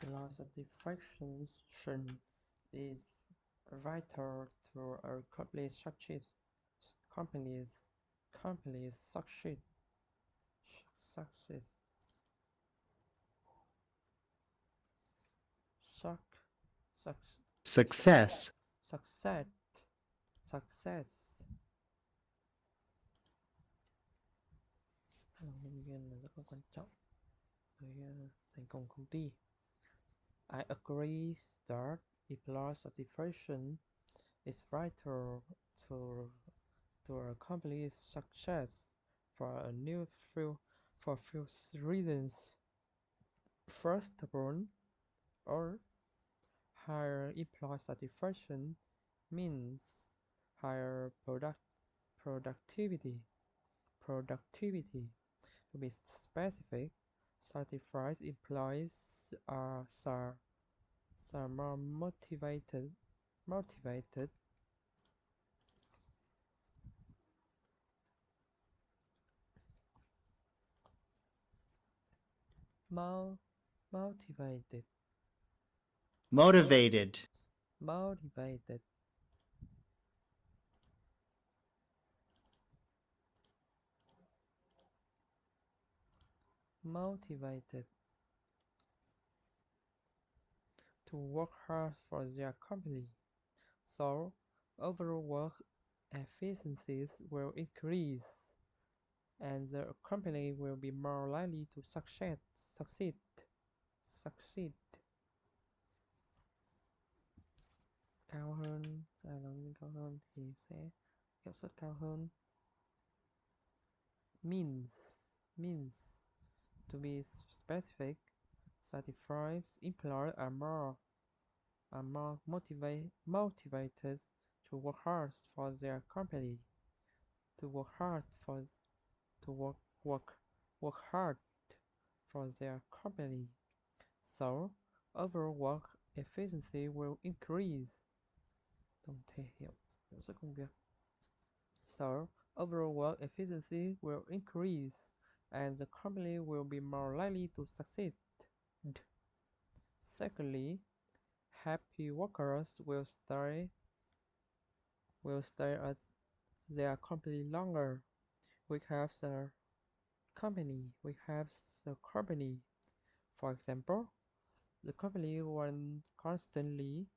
Employee satisfaction is vital to a company's success. Companies, companies success, suc, suc, Success. success, success. Nhân viên là rất là quan trọng với thành công công ty. I agree that employee satisfaction is vital to to a company's success for a few reasons. First of all, higher employee satisfaction means higher productivity. Productivity. To be specific, satisfied employees are more motivated, more motivated, Motivated. motivated, motivated to work hard for their company. So, overall work efficiencies will increase, and the company will be more likely to succeed. Succeed. Cao hơn, tài năng cao hơn thì sẽ hiệu suất cao hơn. Means to be specific, satisfied employees are more motivated to work hard for their company. To work hard for to work hard for their company. So, overall work efficiency will increase. Tổng thể hiệu suất công việc. So, overall work efficiency will increase, and the company will be more likely to succeed. Secondly, happy workers will stay at their company longer. We have the company. For example, the company won't constantly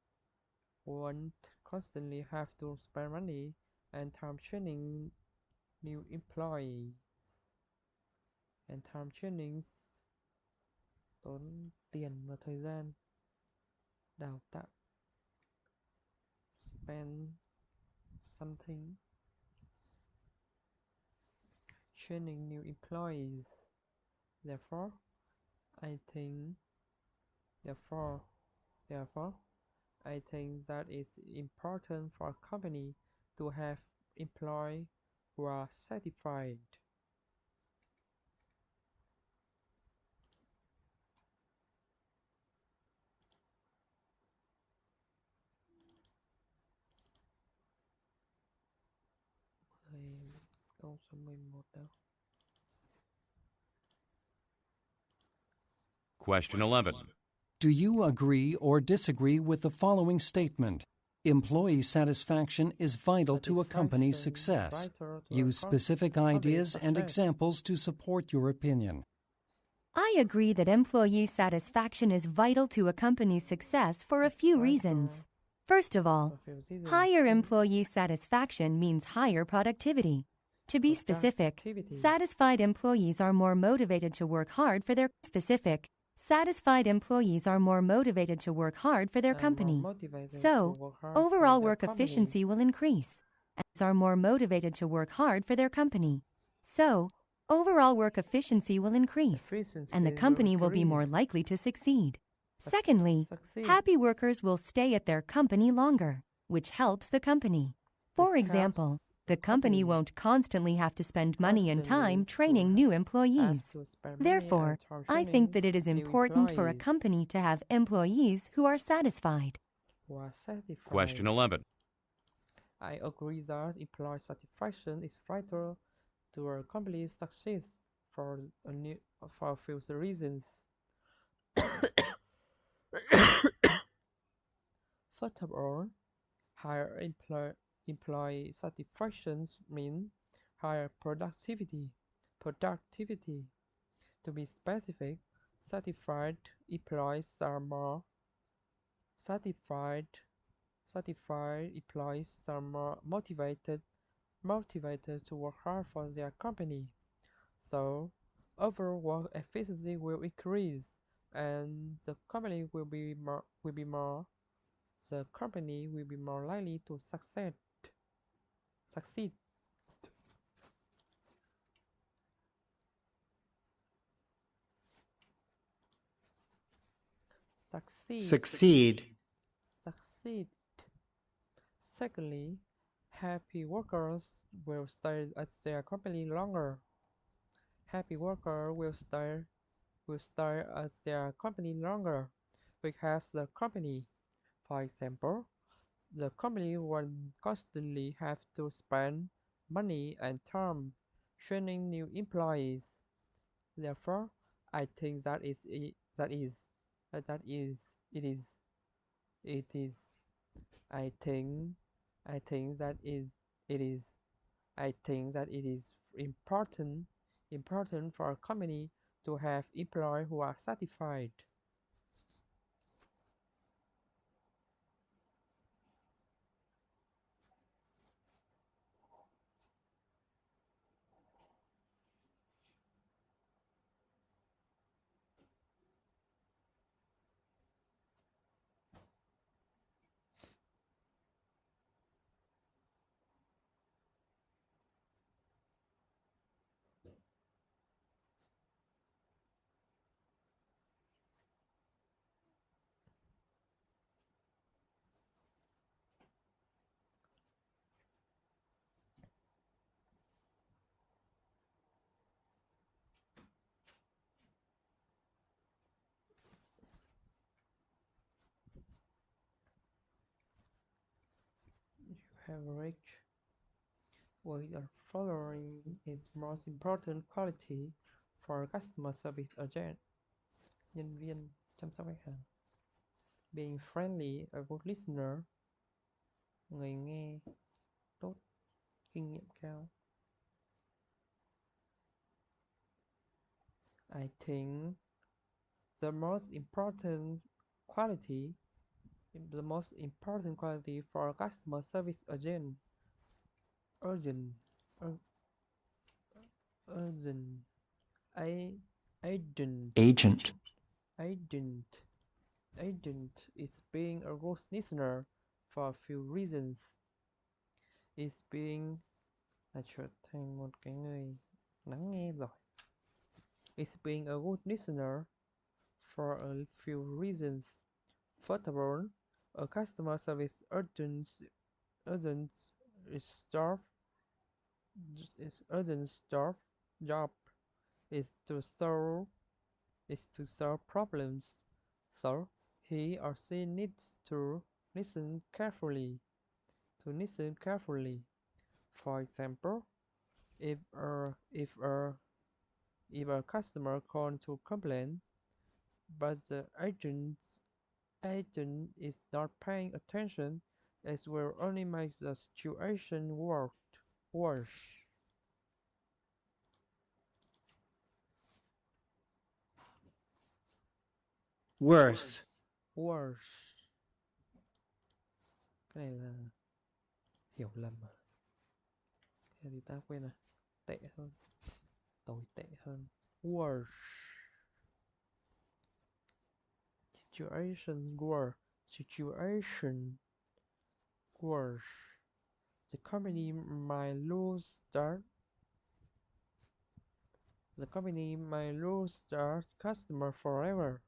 have to spend money and time training new employees. And time training tốn tiền và thời gian đào tạo. Spend something training new employees. Therefore, I think that it's important for a company to have employees who are satisfied. Câu số 11 đâu? Question 11. Do you agree or disagree with the following statement? Employee satisfaction is vital to a company's success. Use specific ideas and examples to support your opinion. I agree that employee satisfaction is vital to a company's success for a few reasons. First of all, higher employee satisfaction means higher productivity. To be specific, satisfied employees are more motivated to work hard for their company. So, overall work efficiency will increase. Are more motivated to work hard for their company. So, overall work efficiency will increase, and the company will be more likely to succeed. Secondly, happy workers will stay at their company longer, which helps the company. For example, the company won't constantly have to spend money and time training new employees. Therefore, I think that it is important for a company to have employees who are satisfied. Question 11. I agree that employee satisfaction is vital to a company's success for a few reasons. First of all, higher employee satisfaction means higher productivity. Productivity. To be specific, satisfied employees are more satisfied. Satisfied employees are more motivated to work hard for their company. So, overall work efficiency will increase, and the company will be more likely to succeed. Succeed. Succeed. Succeed. Succeed. Secondly, happy workers will stay at their company longer. Happy workers will stay at their company longer because the company, for example, the company will constantly have to spend money and time training new employees. Therefore, I think that is it. That is that is it is it is. I think I think that is it is. I think that it is important for a company to have employees who are satisfied. You have reached what the following is most important quality for a customer service agent. Nhân viên chăm sóc khách hàng. Being friendly, a good listener, người nghe tốt, kinh nghiệm cao. I think the most important quality for a customer service agent urgent ur- urgent I agent Agent. agent agent is being a good listener for a few reasons. Is being là trở thành một cái người lắng nghe giỏi. Is being a good listener for a few reasons. First of all, a customer service urgent staff urgent staff job is to solve problems, so he or she needs to listen carefully. For example, if a customer calls to complain, but the agent is not paying attention, it will only make the situation worse. Worse. Worse. Cái này là hiểu lầm à? Cái thì ta quên rồi. Tệ hơn. Tồi tệ hơn. Worse. Situation worse. The company might lose their customer forever.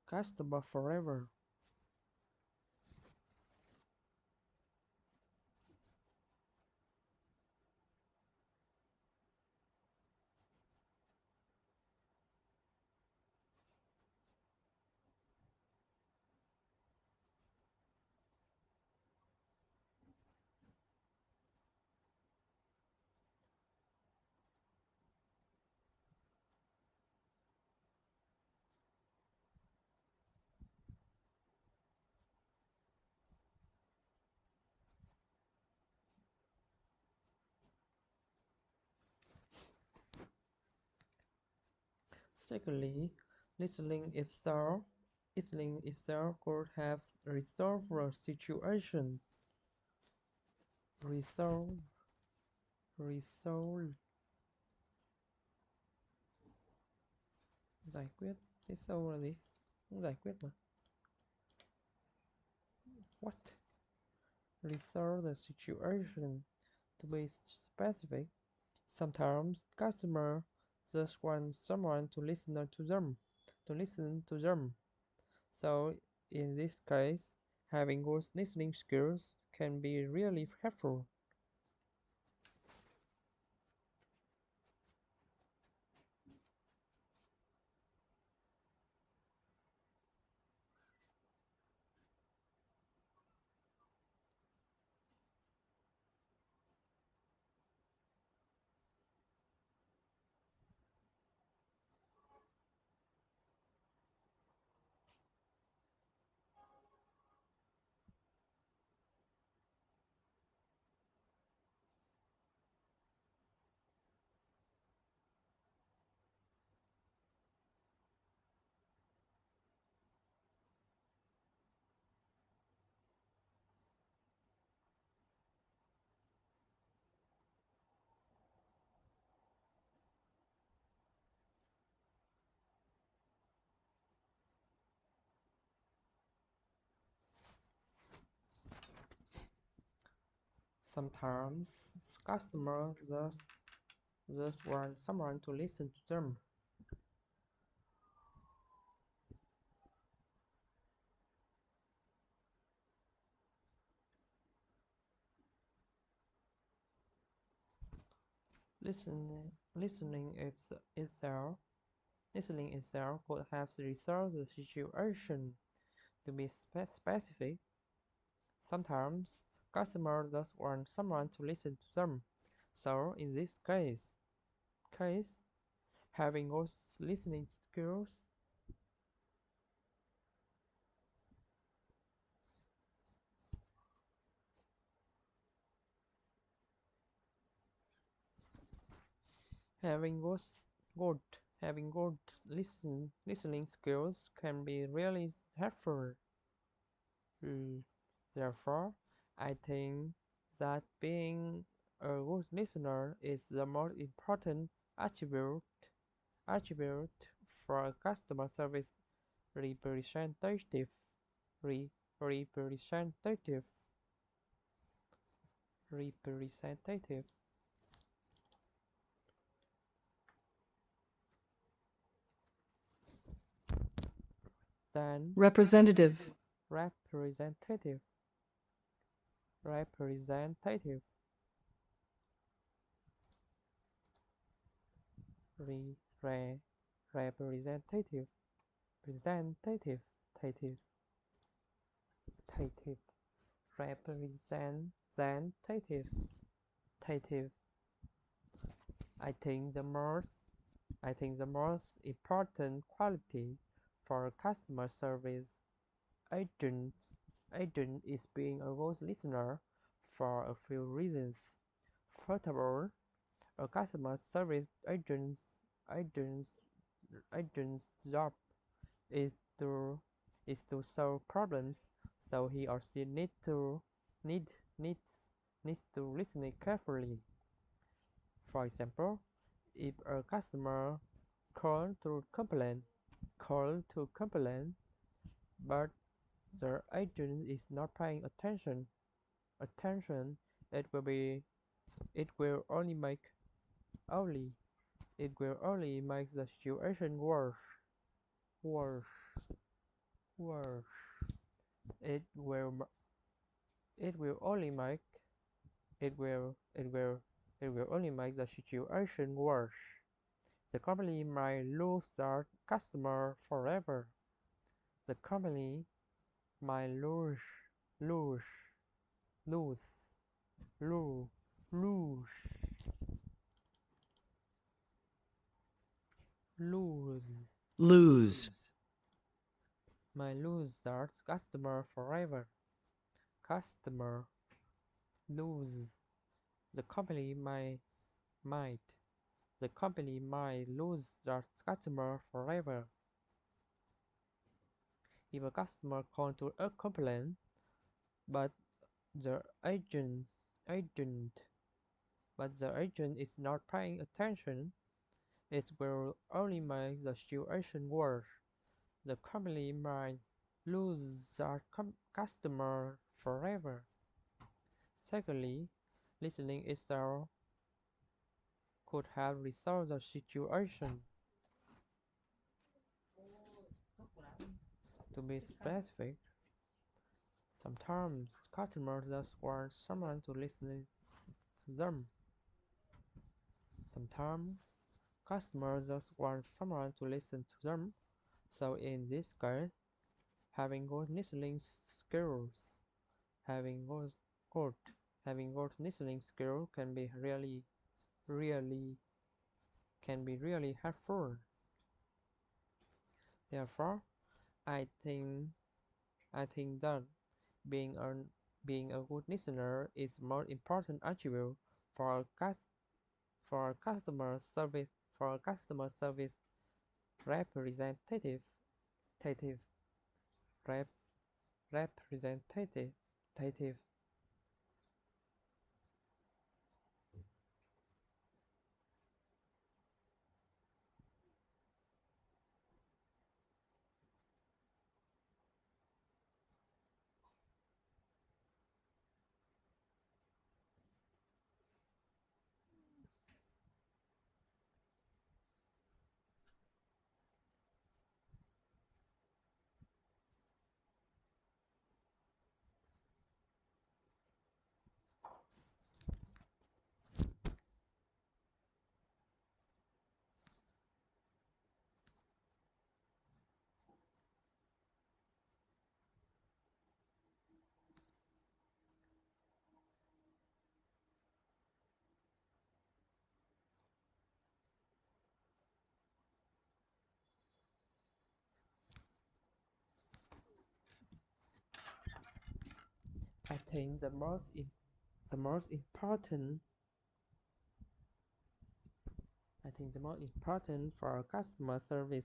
Customer forever. Secondly, listening itself could have resolved the situation. Resolve, resolve, giải quyết. Thế sau là gì? Không giải quyết mà. What? Resolve the situation. To be specific, sometimes customers just want someone to listen to them. So in this case, having good listening skills can be really helpful. Sometimes customers just want someone to listen to them. Listening itself could have resolved the situation. To be specific, sometimes customers just want someone to listen to them. So in this case, having good listening skills having good having good listening skills can be really helpful. Therefore, I think that being a good listener is the most important attribute for a customer service representative. Re, representative. Representative. Then Representative. representative. Representative. Re, re, representative. Representative. Tative. Tative. Representative. Tative. I think the most important quality for a customer service agent is being a good listener for a few reasons. First of all, a customer service agent's job is to solve problems, so he or she needs needs to listen carefully. For example, if a customer call to complain, but the agent is not paying attention, it will be it will only make only it will only make the situation worse worse. It will it will only make it will it will it will only make the situation worse. The company might lose their customer forever. The company might lose, lose, lose, lose, lose, Lose. might lose their customer forever. Customer lose. The company might the company might lose that customer forever. If a customer calls to a complaint, but the agent the agent is not paying attention, it will only make the situation worse. The company might lose that customer forever. Secondly, listening itself could have resolved the situation. To be specific, sometimes customers just want someone to listen to them. Sometimes customers just want someone to listen to them. So in this case, having good listening skills, having good, having good listening skill can be really helpful. Therefore, I think I think that being a being a good listener is more important attribute for a customer service representative tative, rep, representative tative. I think the most important for customer service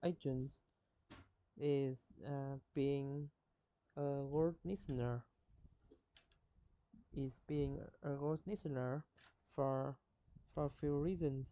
agents is being a good listener. Is being a good listener for a few reasons.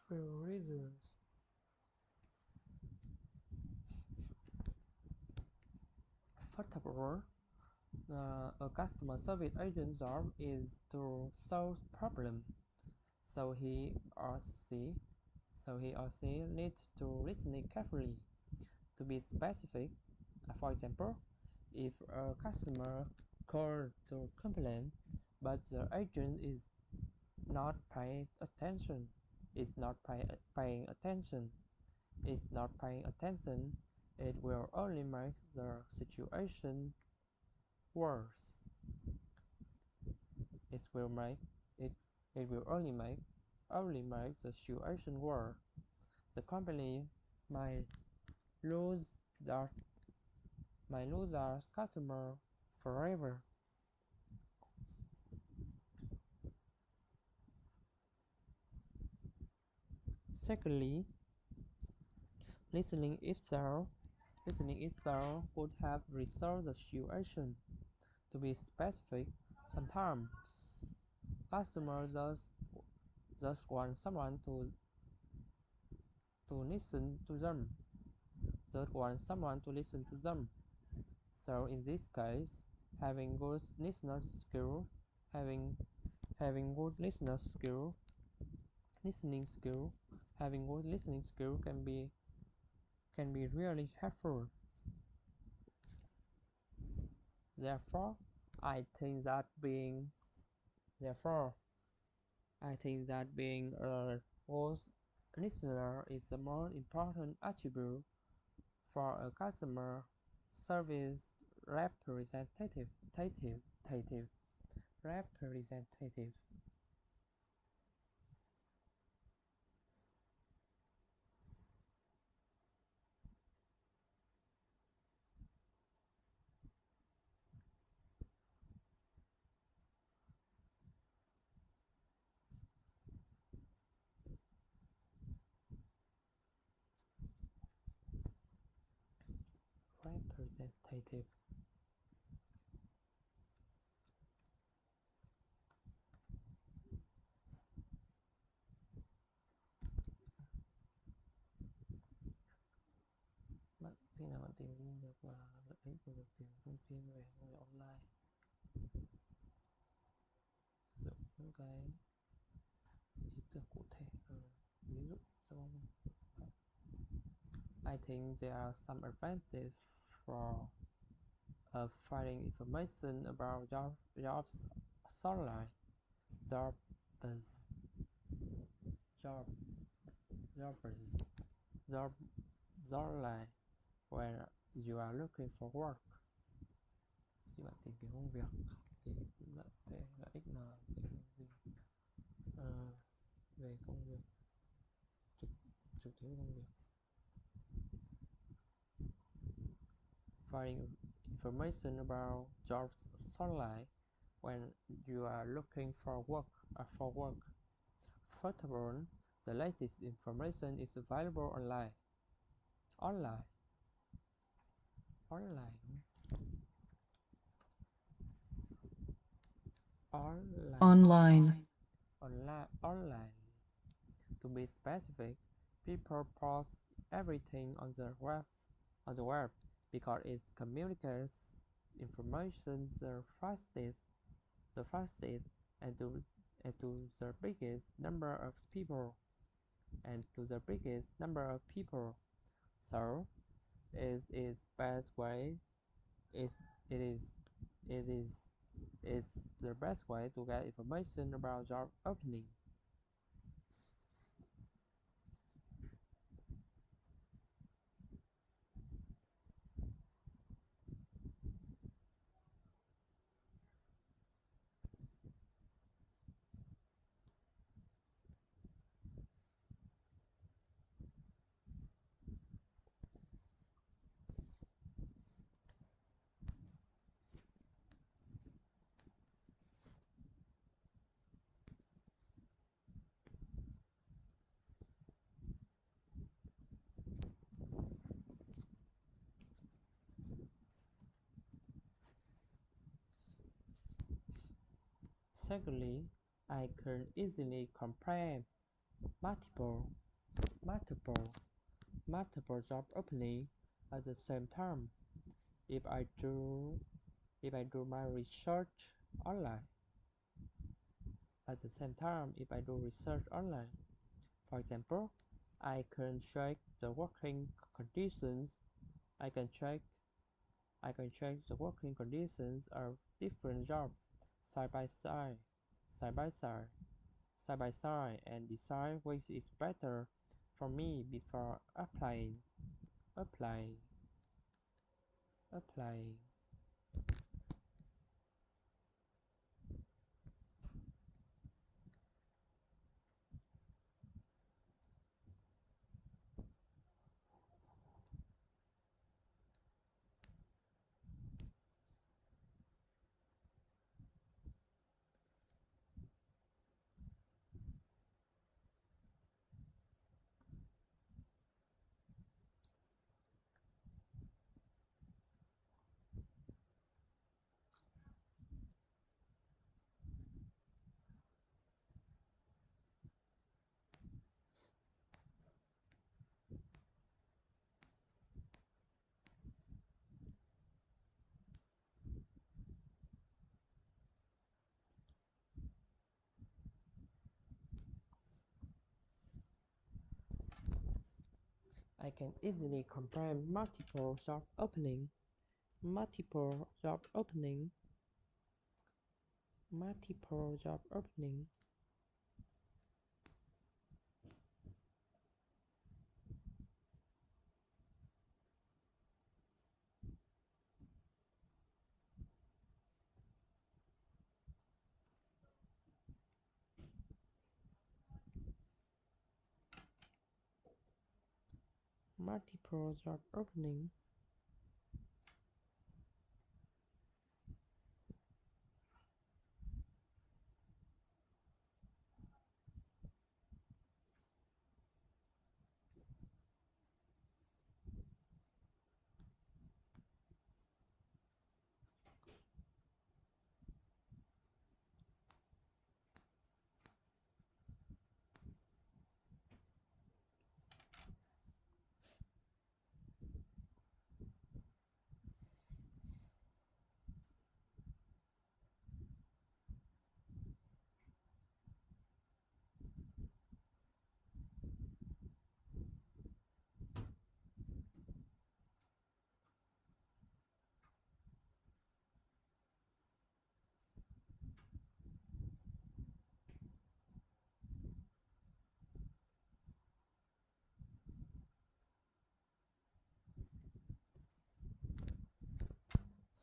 Few reasons. First of all, a customer service agent's job is to solve problem. So he or she needs to listen carefully. To be specific, for example, if a customer calls to complain, but the agent is not paying attention, is not paying attention, it will only make the situation worse. It will make it it will only make the situation worse. The company might lose that customer forever. Secondly, listening itself could have resolved the situation. To be specific, sometimes customers just want someone to listen to them. Just want someone to listen to them. So in this case, having good listener skill, having having good listener skill, listening skill, having good listening skill can be really helpful. Therefore, I think that being therefore I think that being a good listener is the most important attribute For a customer service representative, representative. Representative. Khi nào bạn tìm được và lợi ích của việc tìm thông tin về công việc online, sử dụng những cái ý tưởng cụ thể. Ví dụ trong I think there are some advantages for finding information about jobs online. Jobs, job, jobs, job online when you are looking for work. Khi bạn tìm kiếm công việc thì lợi ích nào về công việc trực tiếp công việc. Finding information about jobs online when you are looking for work. First of all, the latest information is available online. Online. Online. To be specific, people post everything on the web because it communicates information the fastest and to the biggest number of people. So it is best way is it is the best way to get information about job opening. Secondly, I can easily compare multiple job openings at the same time if I do my research online. For example, I can check the working conditions. The working conditions of different jobs side by side, and decide which is better for me before applying. I can easily compare multiple job openings. multiple job openings.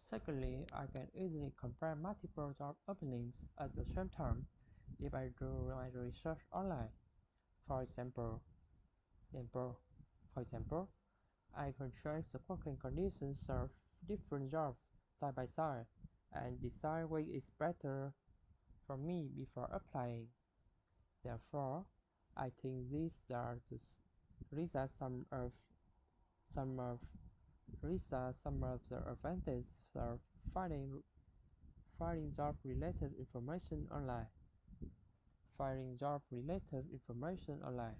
Secondly, I can easily compare multiple job openings at the same time if I do my research online. For example, for example, I can check the working conditions of different jobs side by side and decide which is better for me before applying. Therefore, I think these are some of some of the advantages of finding job-related information online. Finding job-related information online.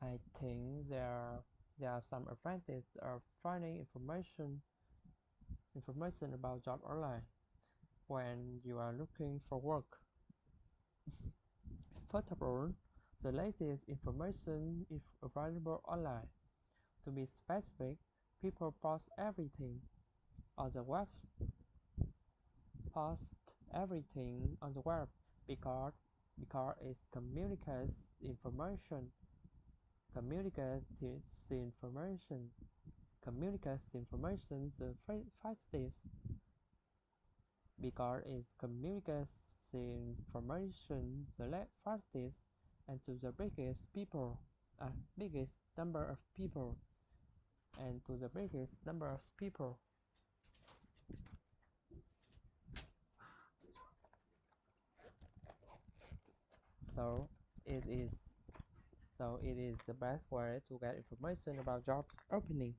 I think there are some advantages of finding information about job online when you are looking for work. First of all, the latest information is available online. To be specific, people post everything on the web post everything on the web because it communicates information the fastest because it communicates information the fastest and to the biggest number of people and to the biggest number of people. So it is it is the best way to get information about job opening.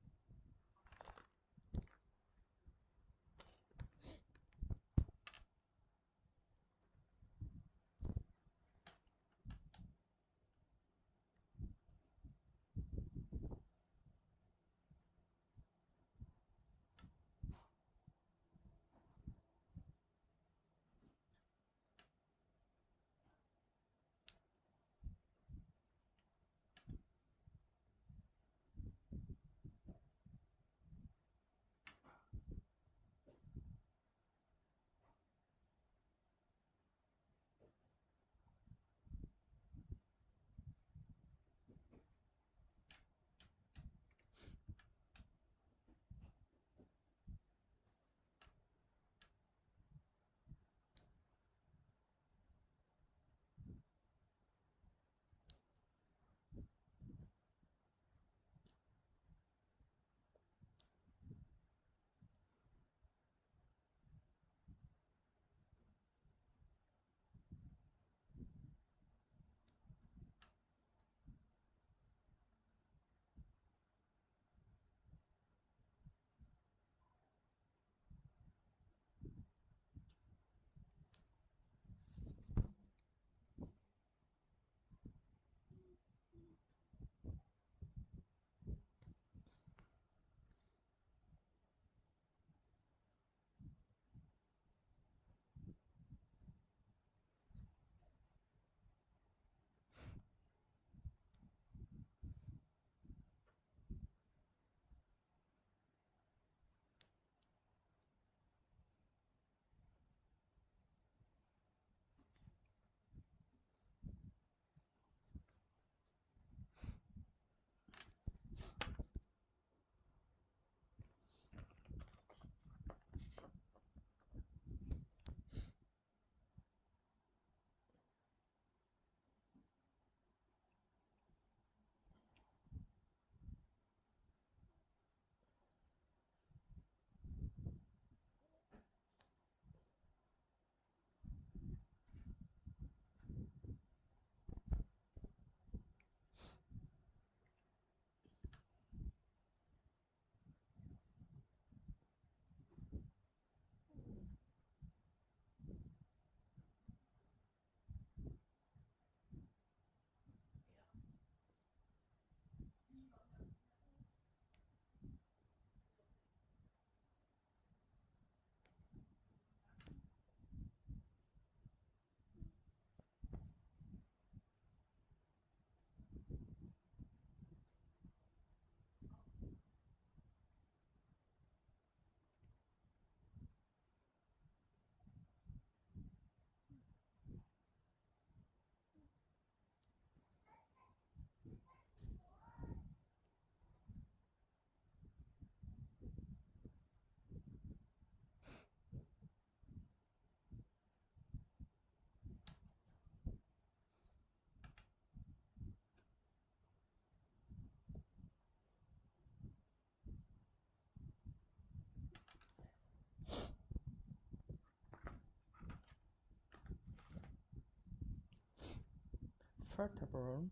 Furthermore,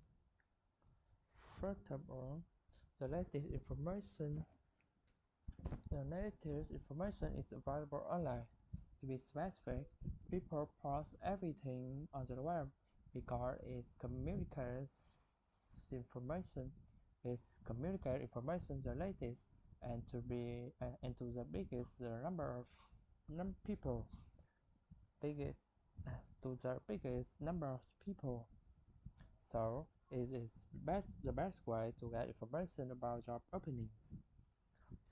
the latest information is available online. To be specific, people post everything on the web because it communicates information. The latest and to the biggest number of people. Biggest to the biggest number of people. So it is the best way to get information about job openings.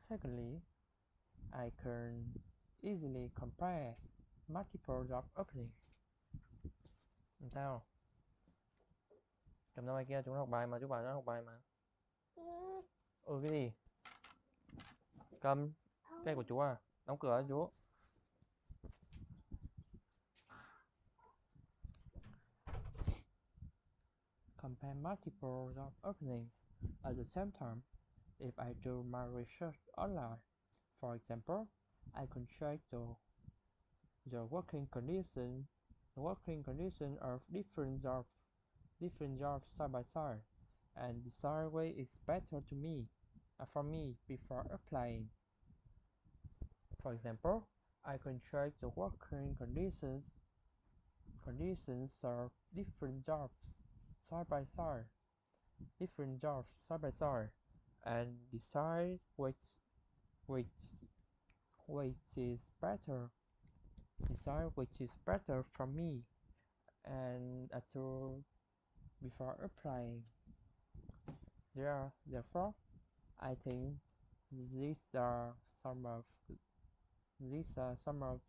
Secondly, I can easily compare multiple job openings. Làm sao? Cầm tao bài kia chúng nó học bài mà, chú bảo nó học bài mà. Cái gì? Cầm cái của chú à? Đóng cửa chú. Compare multiple job openings at the same time. If I do my research online, for example, I can check the working condition of different jobs side by side, and decide which is better for me before applying. For example, I can check the working conditions of different jobs side by side, and decide which is better. For me, and before applying. Therefore, I think these are some of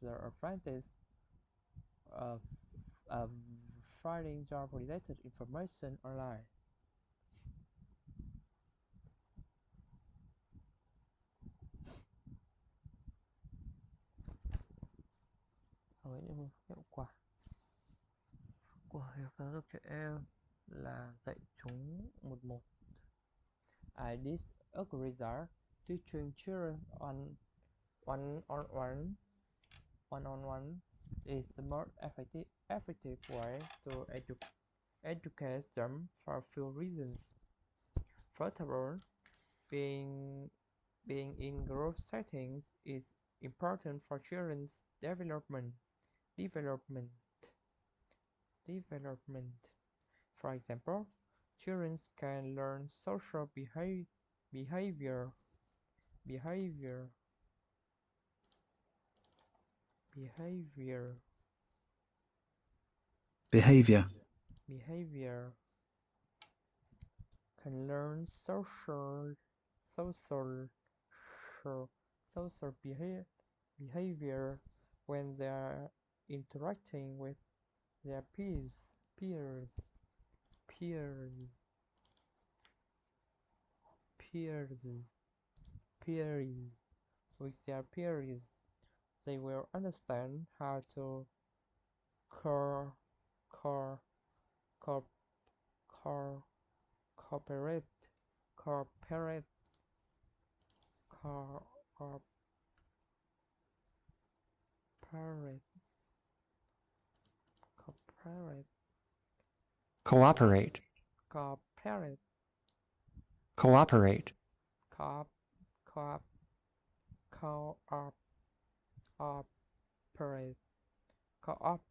the advantages of finding job-related information online. Hiệu quả của việc giáo dục trẻ em là dạy chúng một. I disagree that teaching children one-on-one is the most effective way to educate them for a few reasons. First of all, being in group settings is important for children's development. For example, children can learn social behavior, behavior, can learn social behavior when they are interacting with their peers with their peers. They will understand how to co co co co cooperate cooperate co cooperate Cooperate. cooperate Cooperate. co co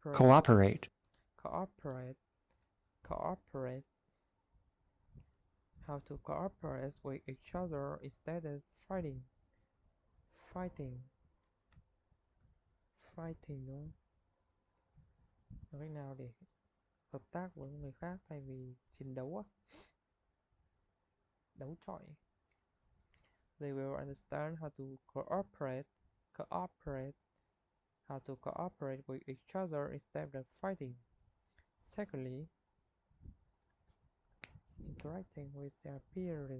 cooperate Cooperate. cooperate how to cooperate with each other instead of fighting đúng không? Làm cách nào để hợp tác với người khác thay vì chiến đấu đấu chọi. They will understand how to cooperate with each other instead of fighting. Secondly, interacting with their peers.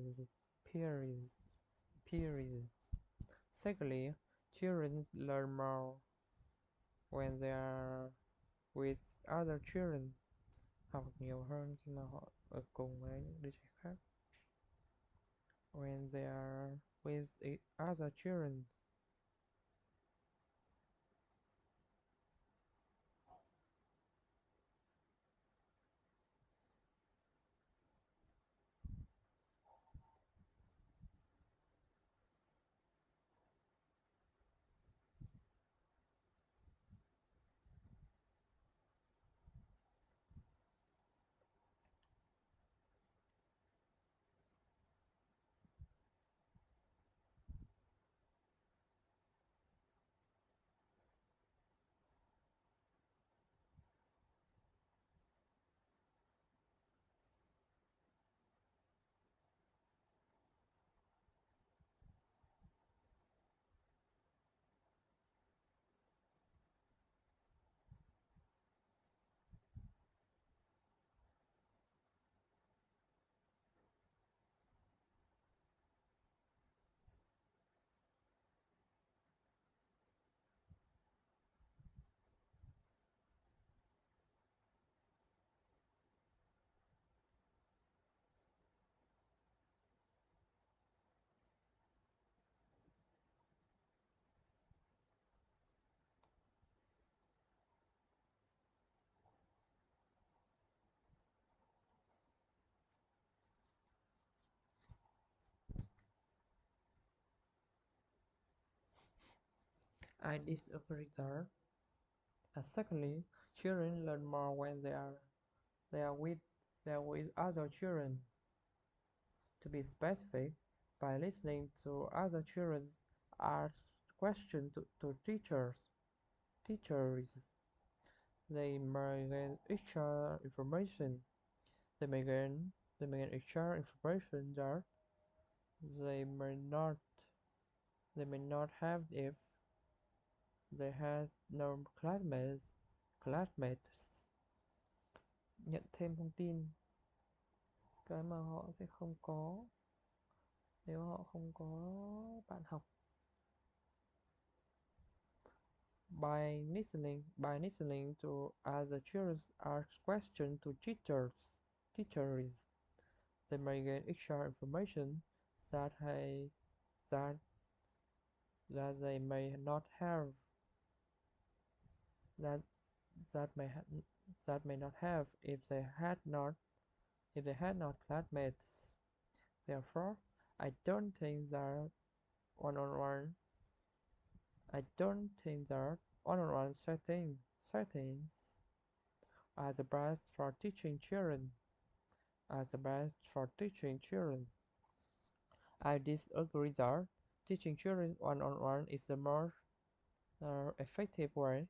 Secondly, children learn more when they are with other children. Học nhiều hơn khi mà họ ở cùng với những đứa trẻ khác. When they are with other children. I disagree there. Secondly, children learn more when they are with they are with other children. To be specific, by listening to other children ask questions to teachers, they may gain extra information. They may gain extra information that they may not they may not have if they had no classmates. Nhận thêm thông tin, cái mà họ sẽ không có nếu họ không có bạn học. By listening to other children ask questions to teachers, they may gain extra information that that that they may not have that that may ha- that may not have if they had not classmates. Therefore, I don't think that one-on-one I don't think that one-on-one settings are the best for teaching children. I disagree that teaching children one-on-one is the more effective way.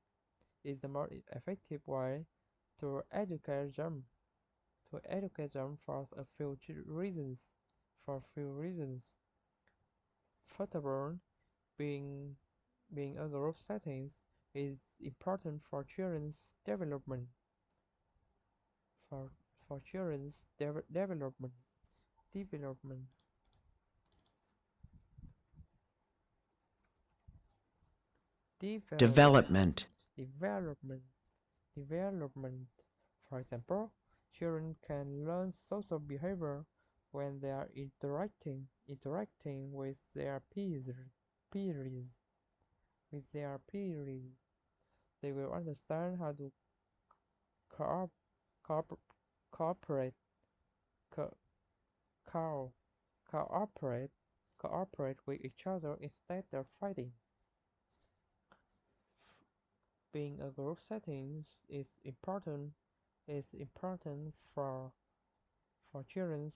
To educate them. For a few reasons. First of all, being a group settings is important for children's development. For children's development. Development. Development. Development. Development. For example, children can learn social behavior when they are interacting with their peers. They will understand how to co- co- cooperate, co- co- cooperate with each other instead of fighting. Being a group setting is important for children's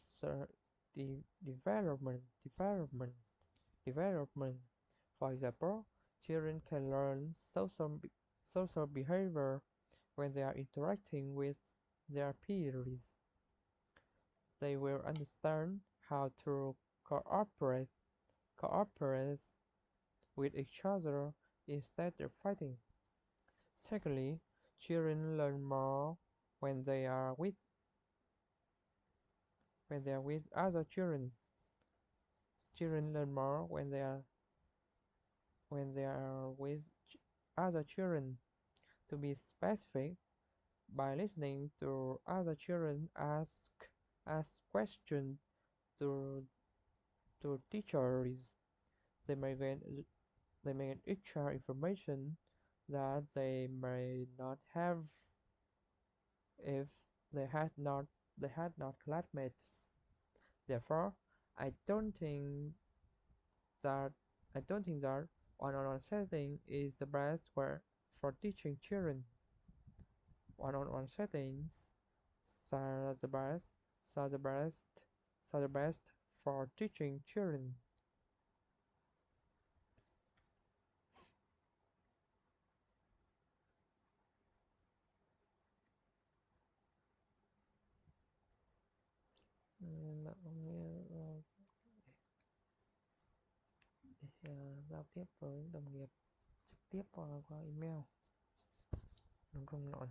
development. For example, children can learn social behavior when they are interacting with their peers. They will understand how to cooperate cooperate with each other instead of fighting. Secondly, children learn more when they are with other children. Children learn more when they are with other children. To be specific, by listening to other children ask questions to teachers, they may gain extra information that they may not have if they had not classmates. Therefore, I don't think that one-on-one setting is the best way for teaching children. One-on-one settings are the best are the best are the best for teaching children. Giao tiếp với đồng nghiệp trực tiếp qua email. Đúng không nội?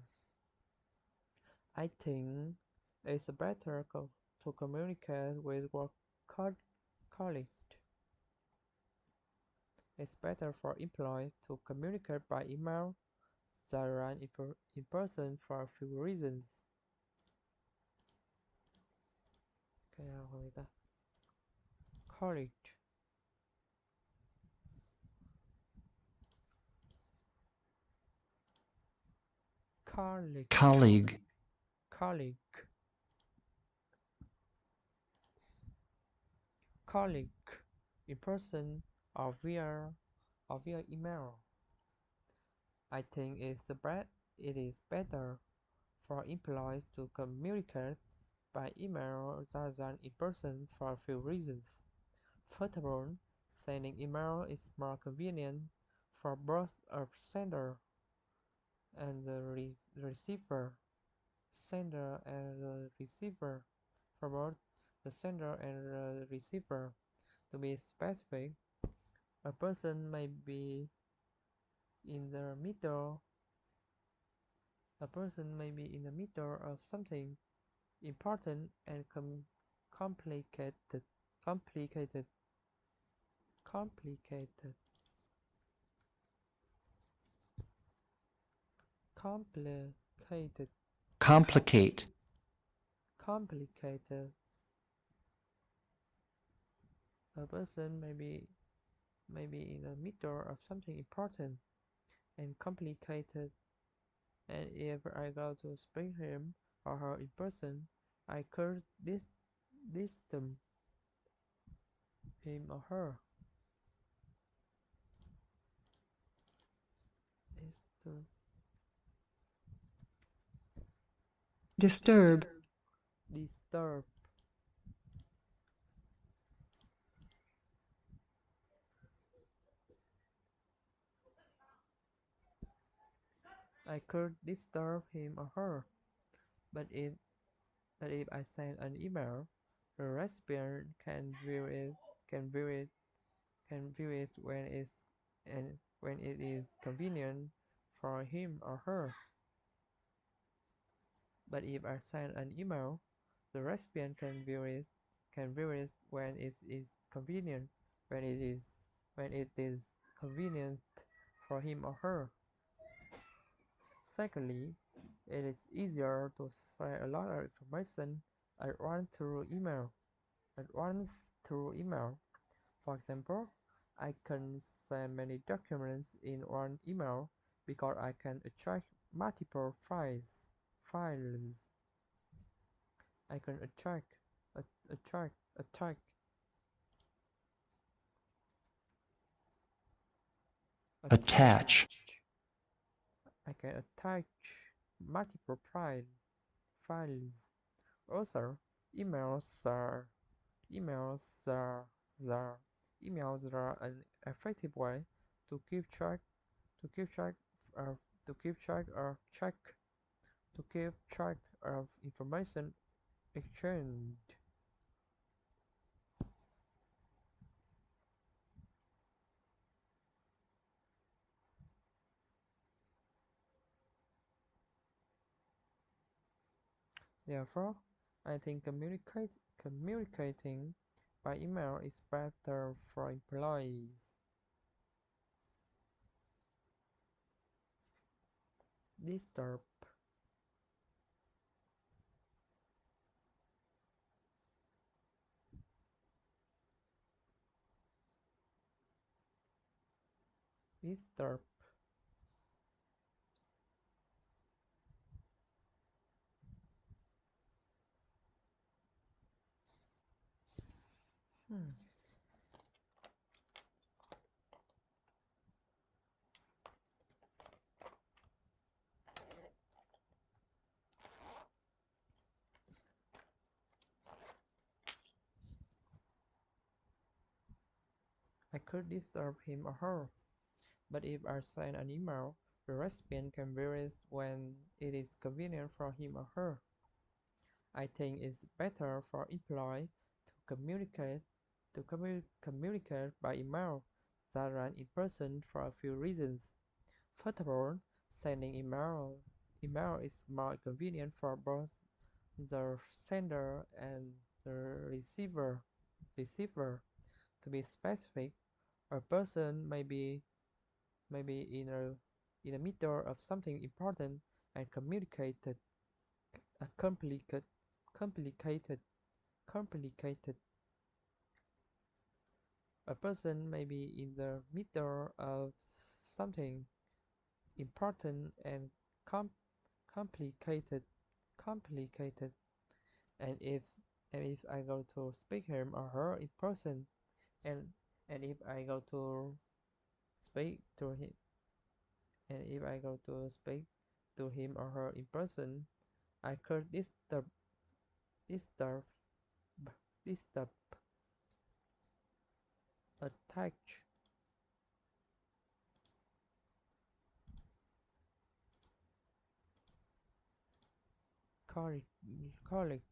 I think it's better to communicate with work colleagues. It's better for employees to communicate by email than in person for a few reasons. Cái nào của người ta? Colleague. Colleague. Colleague in person or via email. I think it is better for employees to communicate by email rather than in person for a few reasons. First of all, sending email is more convenient for both a sender and the receiver. Sender and the receiver. For both the sender and the receiver. To be specific, a person may be in the middle. A person may be in the middle of something important and complicated, complicated, complicated, complicated, complicate, complicated. A person may be in the middle of something important and complicated, and if I go to speak him or her in person, I could disturb him or her. Disturb, disturb, disturb. I could disturb him or her, but if I send an email, the recipient can view it, can view it when it is convenient for him or her. But if I send an email, the recipient can view it when it is convenient for him or her. Secondly, it is easier to share a lot of information at once through email. At once through email. For example, I can send many documents in one email because I can attract multiple files. I can attract, attach, I can attach multiple files. Also, emails are emails are are emails are an effective way to keep track to keep track of to keep track or check to keep track of information exchange. Therefore, I think communicating by email is better for employees. Disturb, disturb. Hmm. I could disturb him or her, but if I send an email, the recipient can view it when it is convenient for him or her. I think it's better for employees to communicate by email rather than in person for a few reasons. First of all, sending email is more convenient for both the sender and the receiver. Receiver. To be specific, a person may be in the middle of something important and complicated complicated complicated. A person may be in the middle of something important and com- complicated complicated, and if I go to speak him or her in person, and if I go to speak to him And if I go to speak to him or her in person, I could disturb, disturb, attach, colleague, colleague,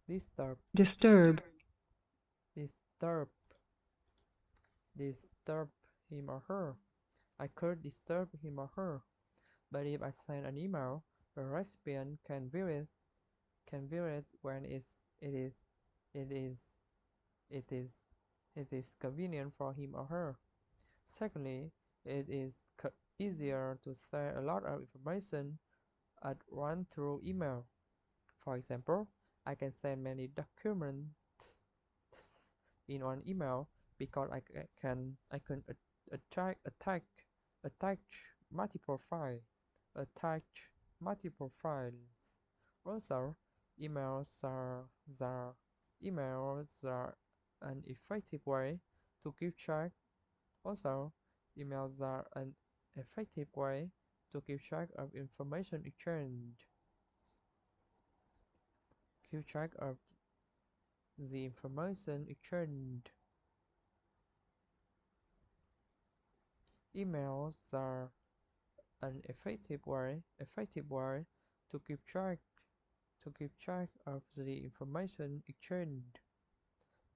disturb, disturb, disturb, disturb him or her. I could disturb him or her. But if I send an email, the recipient can view it when it is it is it is it is convenient for him or her. Secondly, it is easier to share a lot of information at once through email. For example, I can send many documents in one email because I can attach multiple files. Attach multiple files. Also, emails are the emails are an effective way to keep track. Also, emails are an effective way to keep track of information exchange. Keep track of the information exchange. Emails are an effective way to keep track of the information exchange.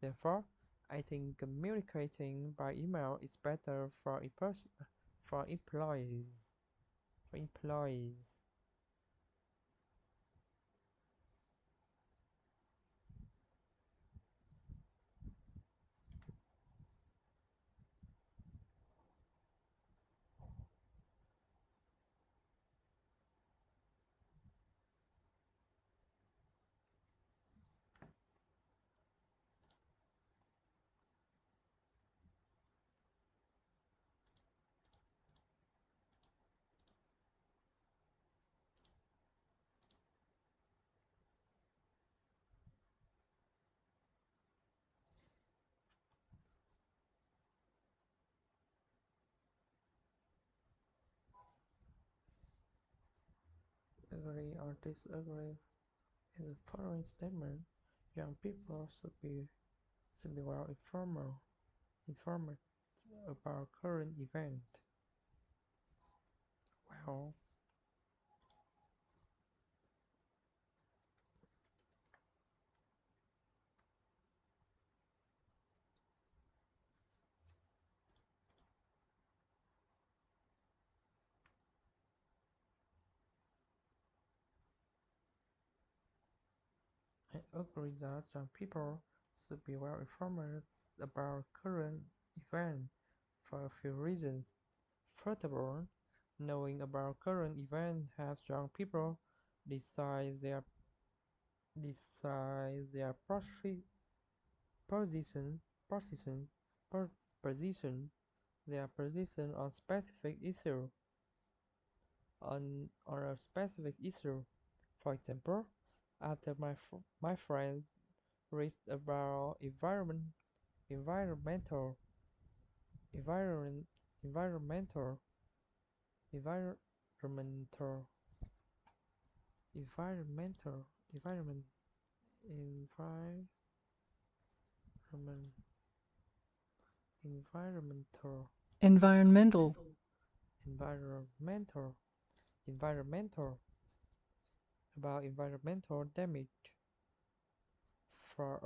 Therefore, I think communicating by email is better for employees. For employees. Agree or disagree with the following statement. Young people should be well informed about current events. Well, I agree that young people should be well informed about current events for a few reasons. First of all, knowing about current events helps young people decide their decide their position position position their position on a specific issue. For example, after my friend read about environmental environment environmental environmental environmental environment environment environmental environmental, environmental environmental about environmental damage for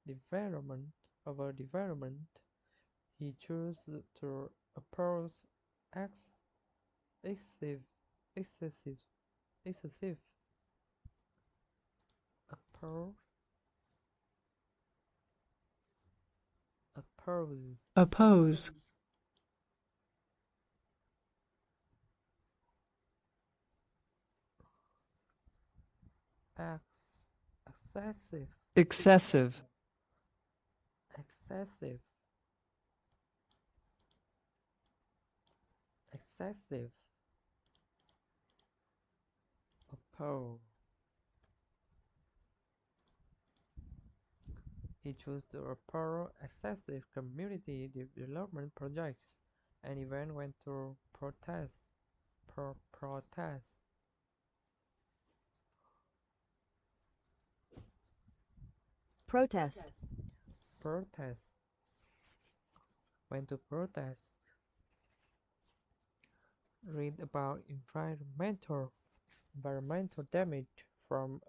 development overdevelopment. He chose to oppose ex- excessive excessive excessive oppose oppose oppose, ex- excessive excessive, excessive excessive oppose He chose to oppose excessive community development projects and even went to protest. Protest. Went to protest. Read about environmental damage from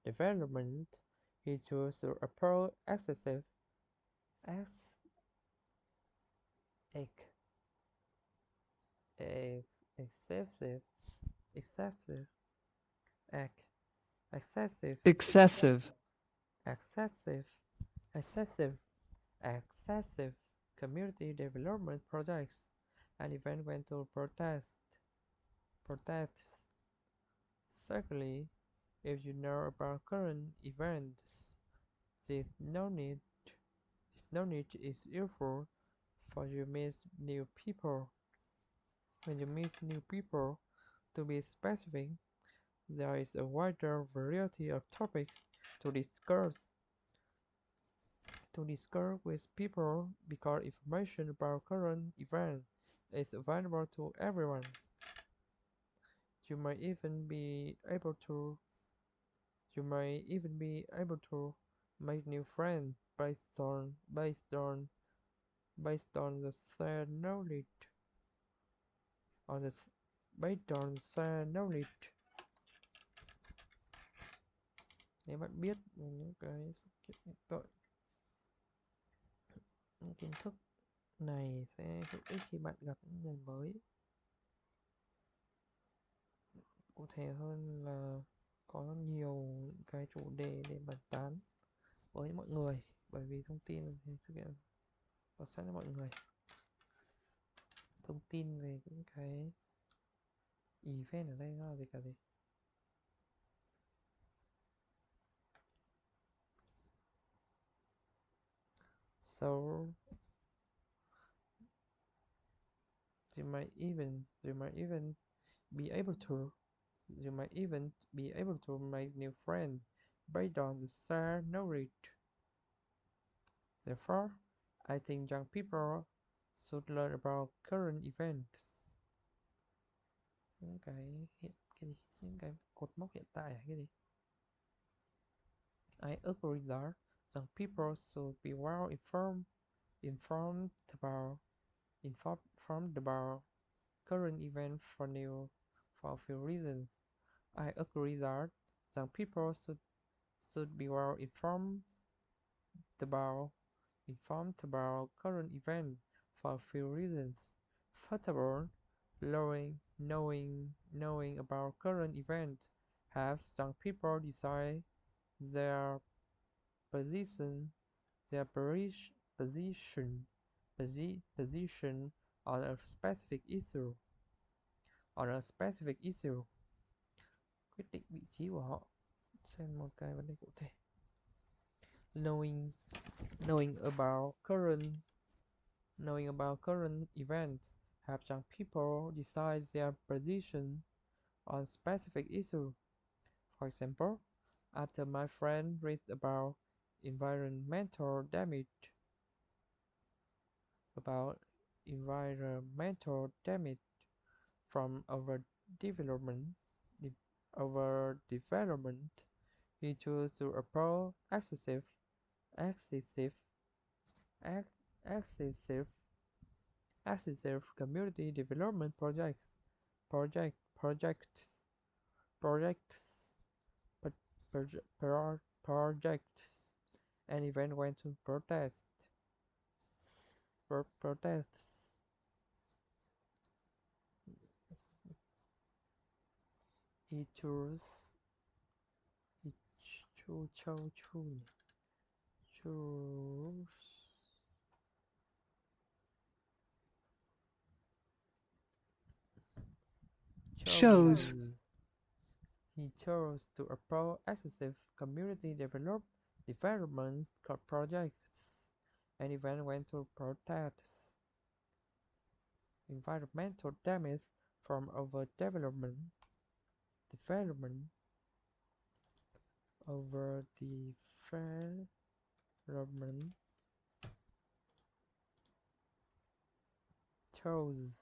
development. He chose to oppose excessive ex- excessive excessive excessive excessive, excessive excessive excessive community development projects and even went to protests. Secondly, if you know about current events, this knowledge is useful for you meet new people. When you meet new people, to be specific, there is a wider variety of topics to discuss with people because information about current events is available to everyone. You might even be able to make new friends based on the shared knowledge on the based on shared knowledge. Nếu bạn biết những cái kiến thức này sẽ hữu ích khi bạn gặp những người mới. Cụ thể hơn là có nhiều cái chủ đề để bàn tán với mọi người, bởi vì thông tin thì thực hiện và sẵn cho mọi người thông tin về những cái event ở đây nó là gì cả gì. So you might even be able to make new friends based on the shared knowledge. Therefore, I think young people should learn about current events. Những cái cột mốc hiện tại hay cái gì? I agree that young people should be well informed about current events for a few reasons. I agree that young people should be well informed about current events for a few reasons. First of all, knowing about current events helps young people decide their position position on a specific issue. Quyết định vị trí của họ trên một cái vấn đề cụ thể. Knowing about current events helps young people decide their position on specific issue. For example, after my friend read about environmental damage from overdevelopment, he chose to oppose excessive community development projects projects projects and even went to protests. He chose shows, he chose to oppose excessive community development projects and even went to protest environmental damage from overdevelopment. over development chose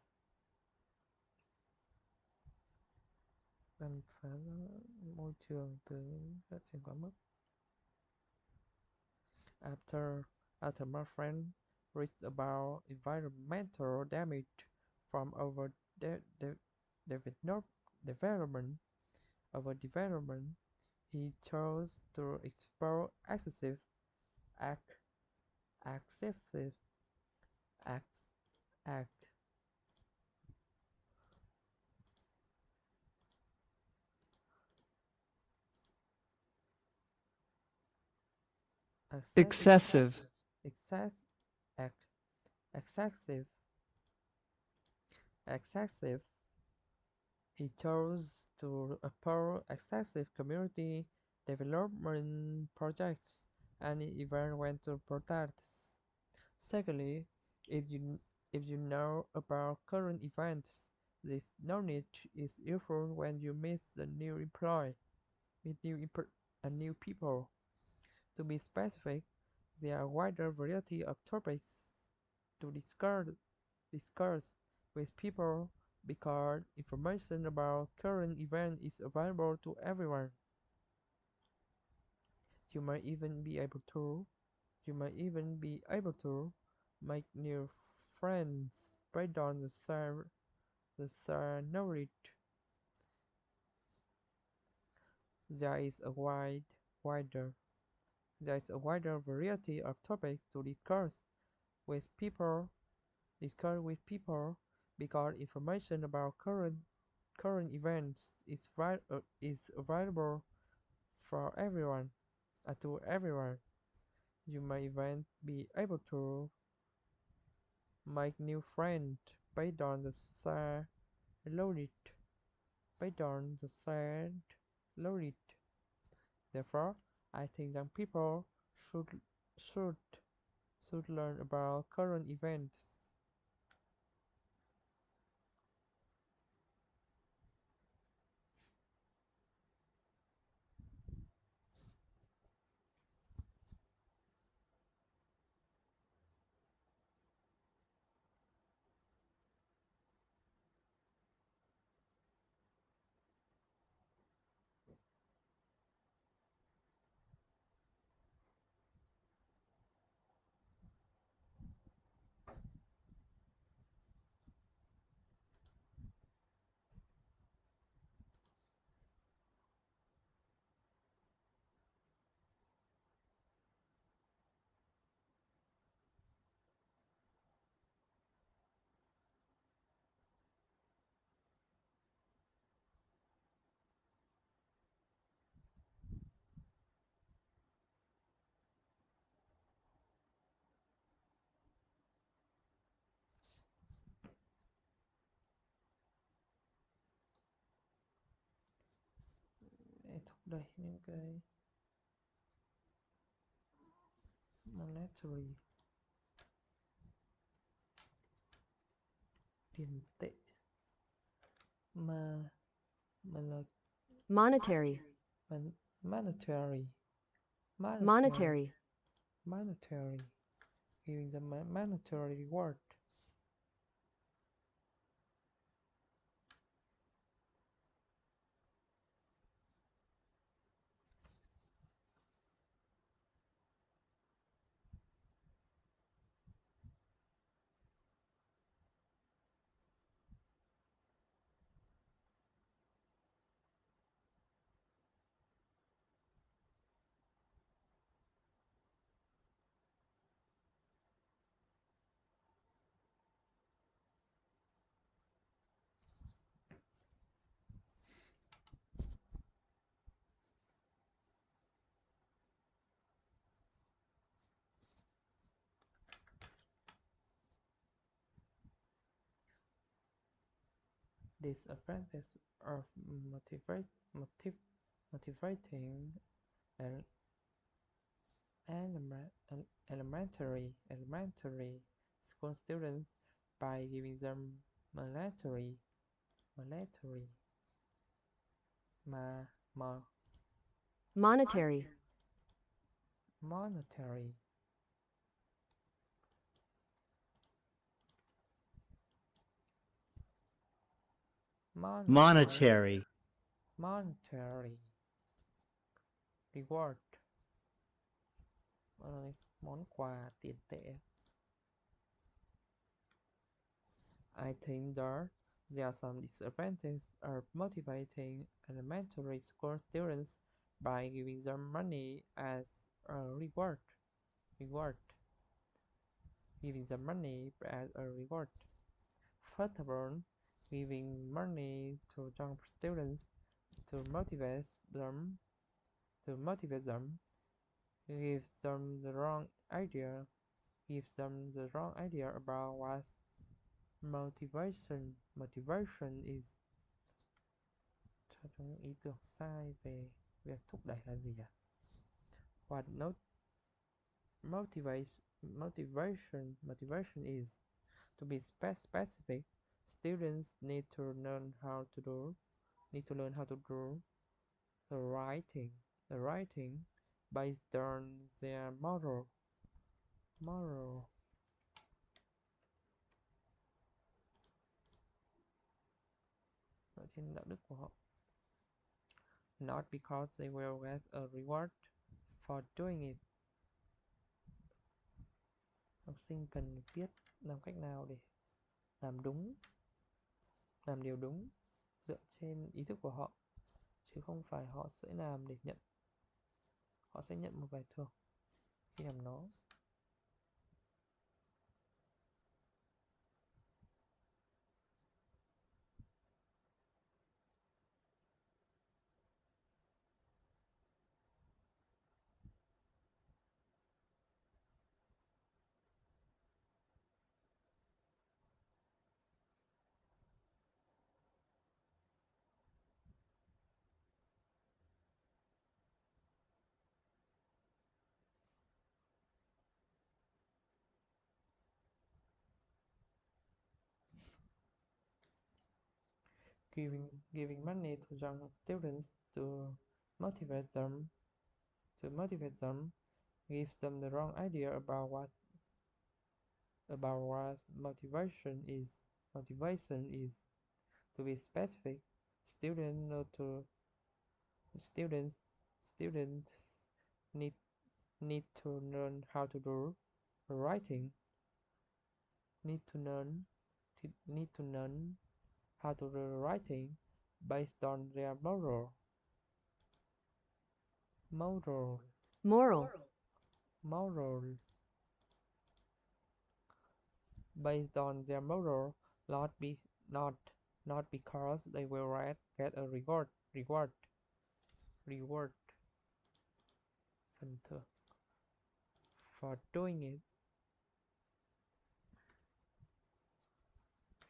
đàm phán môi trường từ phát triển quá mức. After my friend read about environmental damage from development, he chose to explore ac- excessive act, act, excessive, excess, act, excessive, excessive. He chose to oppose excessive community development projects and environmental protests. Secondly, if you if you know about current events, this knowledge is useful when you meet the new employee, meet new people. To be specific, there are a wider variety of topics to discuss with people because information about current events is available to everyone. You might even be able to make new friends based on the knowledge. There is a wider there is a wider variety of topics to with people discuss with people because information about current events is available for everyone to everyone. You may even be able to make new friends based on the shared knowledge. Based on the shared knowledge. Therefore, I think young people should should should learn about current events. Để thúc đẩy những cái monetary tiền tệ mà là monetary, mon- monetary monetary, monetary giving them a monetary reward. Disadvantage of motivating an elementary school students by giving them monetary ma, ma, monetary, monetary, monetary, monetary, reward, món quà tiền tệ. I think there are some disadvantages of motivating elementary school students by giving them money as a reward. Giving them money as a reward. First of all, giving money to young students to motivate them, gives them the wrong idea, about what motivation is. Cho những ý tưởng sai về việc thúc đẩy là gì ạ? What not motivation is. To be specific, students need to learn how to do the writing based on their moral dựa trên đạo đức của họ. Not because they will get a reward for doing it. Học sinh cần biết làm cách nào để làm điều đúng dựa trên ý thức của họ, chứ không phải họ sẽ nhận một bài thưởng khi làm nó. Giving money to young students to motivate them gives them the wrong idea about what motivation is. To be specific, students need to learn how to do writing. How to do writing based on their moral moral, based on their moral, not because they will get a reward phần thưởng for doing it.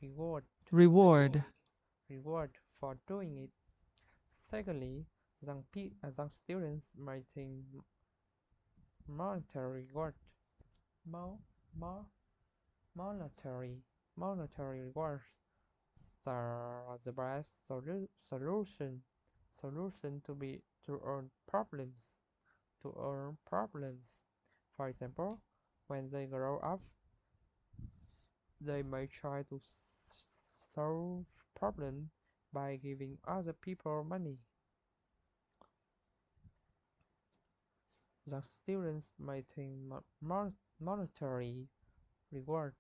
reward, Reward for doing it. Secondly, young students might think monetary reward. Monetary rewards are the best solution to earn problems. For example, when they grow up, they may try to solve problems by giving other people money. The students may think monetary rewards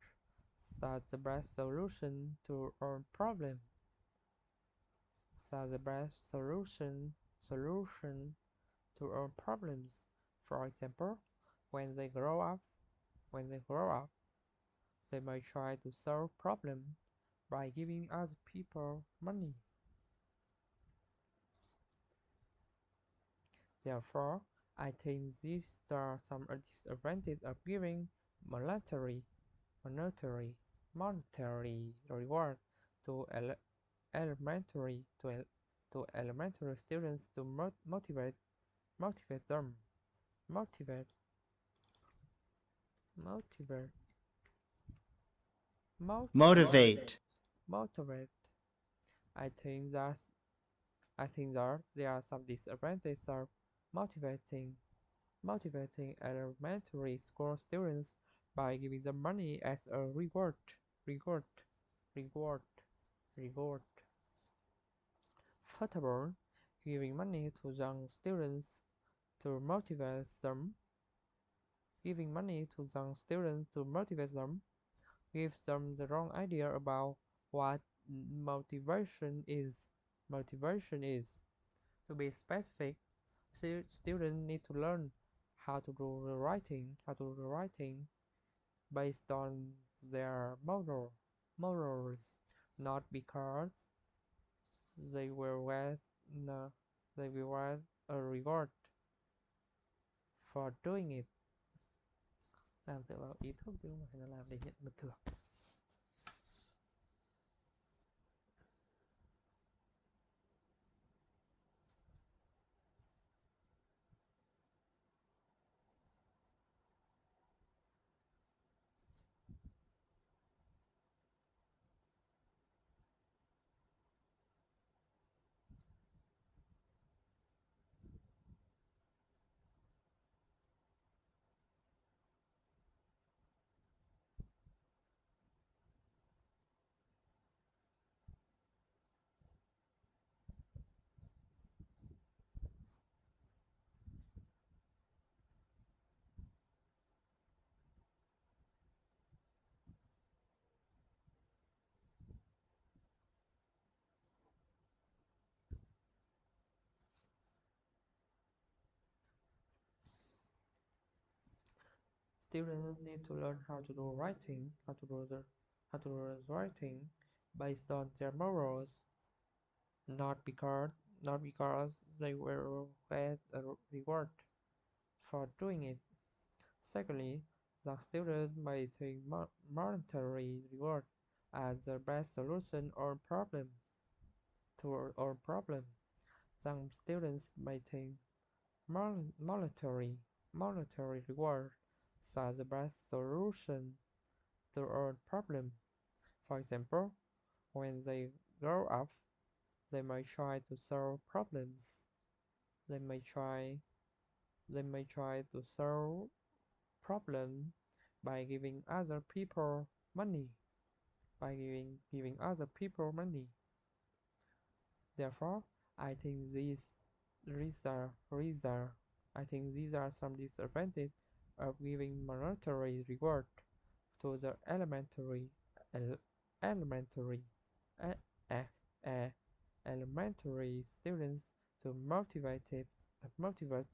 are the best solution to earn problems. For example, when they grow up, they may try to solve problems by giving other people money. Therefore, I think these are some disadvantages of giving monetary reward to elementary students to motivate them. motivate, I think that there are some disadvantages of motivating motivating elementary school students by giving them money as a reward, reward, reward, reward. Furthermore, giving money to young students to motivate them, giving money to young students to motivate them, gives them the wrong idea about what motivation is. Motivation is. To be specific, students need to learn how to do the writing based on their morals, not because they will get no, they will get a reward for doing it. Làm dựa vào ý thức chứ không phải là làm để nhận được thưởng. Students need to learn how to do writing, how to do the writing based on their morals, not because they will get a reward for doing it. Secondly, the student may think monetary reward as the best solution or problem or problem. Some students may think monetary reward as the best solution to a problem. For example, when they grow up, they may try to solve problems. They may try to solve problems by giving other people money. Giving other people money. Therefore, I think these are some disadvantages of giving monetary reward to the elementary e- e- e- elementary students to motivate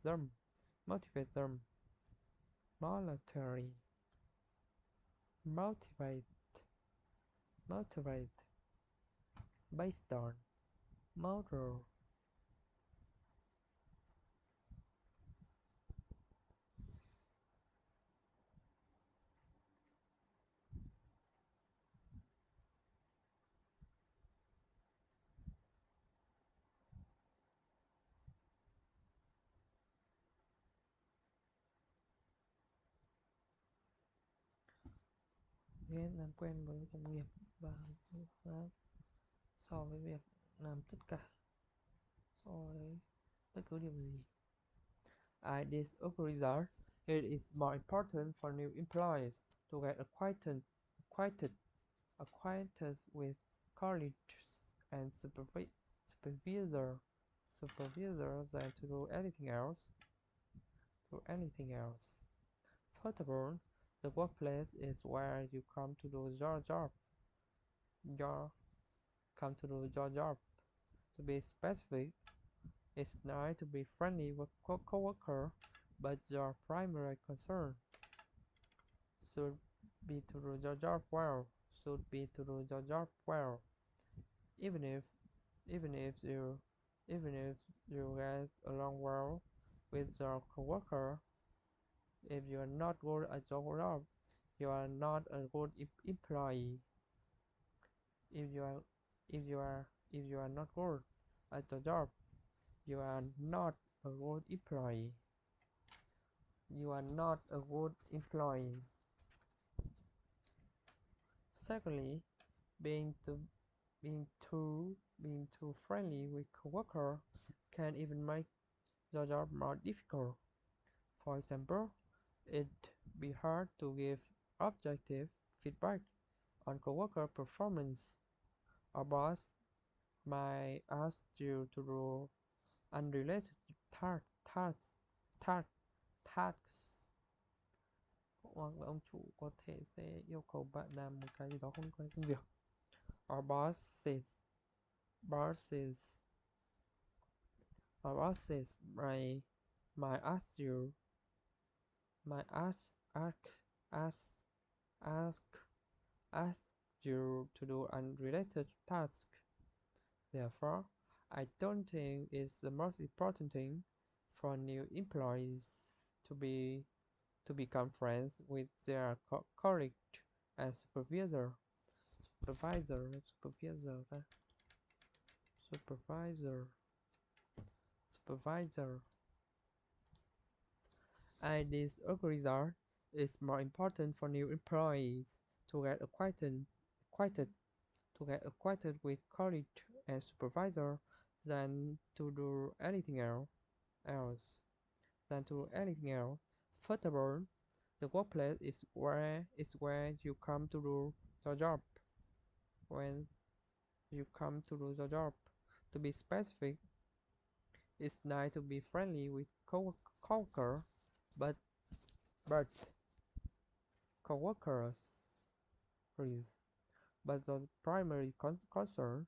them monetary motivate motivate based on moral. Nên làm quen với đồng nghiệp và so với việc làm tất cả so với bất cứ điều gì. At this result, it is more important for new employees to get acquainted with colleagues and supervisor than to do anything else. Furthermore, the workplace is where you come to do your job. To be specific, it's nice to be friendly with coworker, but your primary concern should be to do your job well. Even if even if you get along well with your coworker, if you are not good at your job, you are not a good employee. If you are not good at your job, you are not a good employee. Secondly, being too friendly with coworker can even make the job more difficult. For example, it'd be hard to give objective feedback on coworker performance. A boss might ask you to do unrelated tasks, tasks, tasks, tasks. Hoặc là ông chủ có thể sẽ yêu cầu bạn làm một cái gì đó không liên quan đến công việc. Our bosses, our bosses might ask you, might ask, ask, ask you to do unrelated tasks. Therefore, I don't think it's the most important thing for new employees to become friends with their colleague and supervisor. Supervisor. I disagree that it's more important for new employees to get acquainted with colleague and supervisor than to do anything else. First of all, the workplace is where you come to do your job. When you come to do your job, to be specific, it's nice to be friendly with coworker, but coworkers is but the primary concern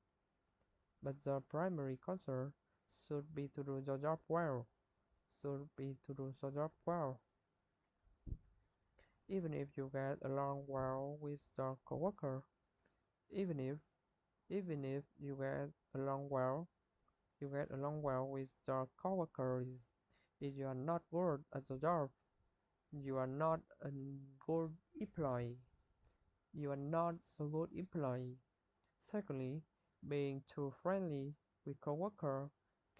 should be to do the job well. Even if you get along well with your coworker, even if you get along well with your coworkers, if you are not good at the job, you are not a good employee. Secondly, being too friendly with coworker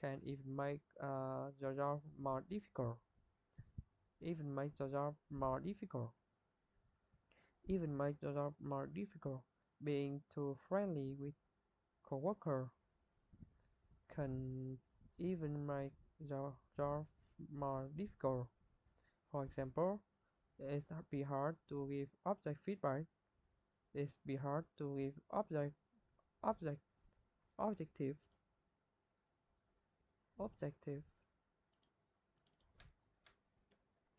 can even make the job more difficult. Being too friendly with coworker can even make the job more difficult. For example, it's be hard to give feedback. It's be hard to give object objective objective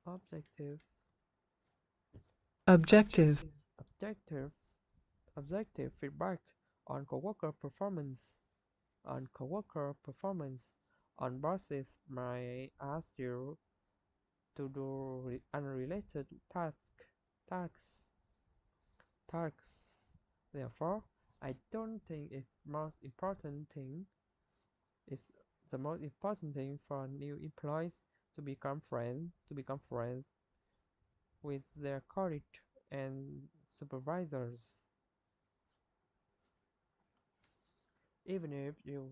objective Objective. objective feedback on coworker performance. On bosses might ask you to do unrelated tasks. Therefore, I don't think it's the most important thing for new employees to become friends with their colleagues and supervisors. Even if you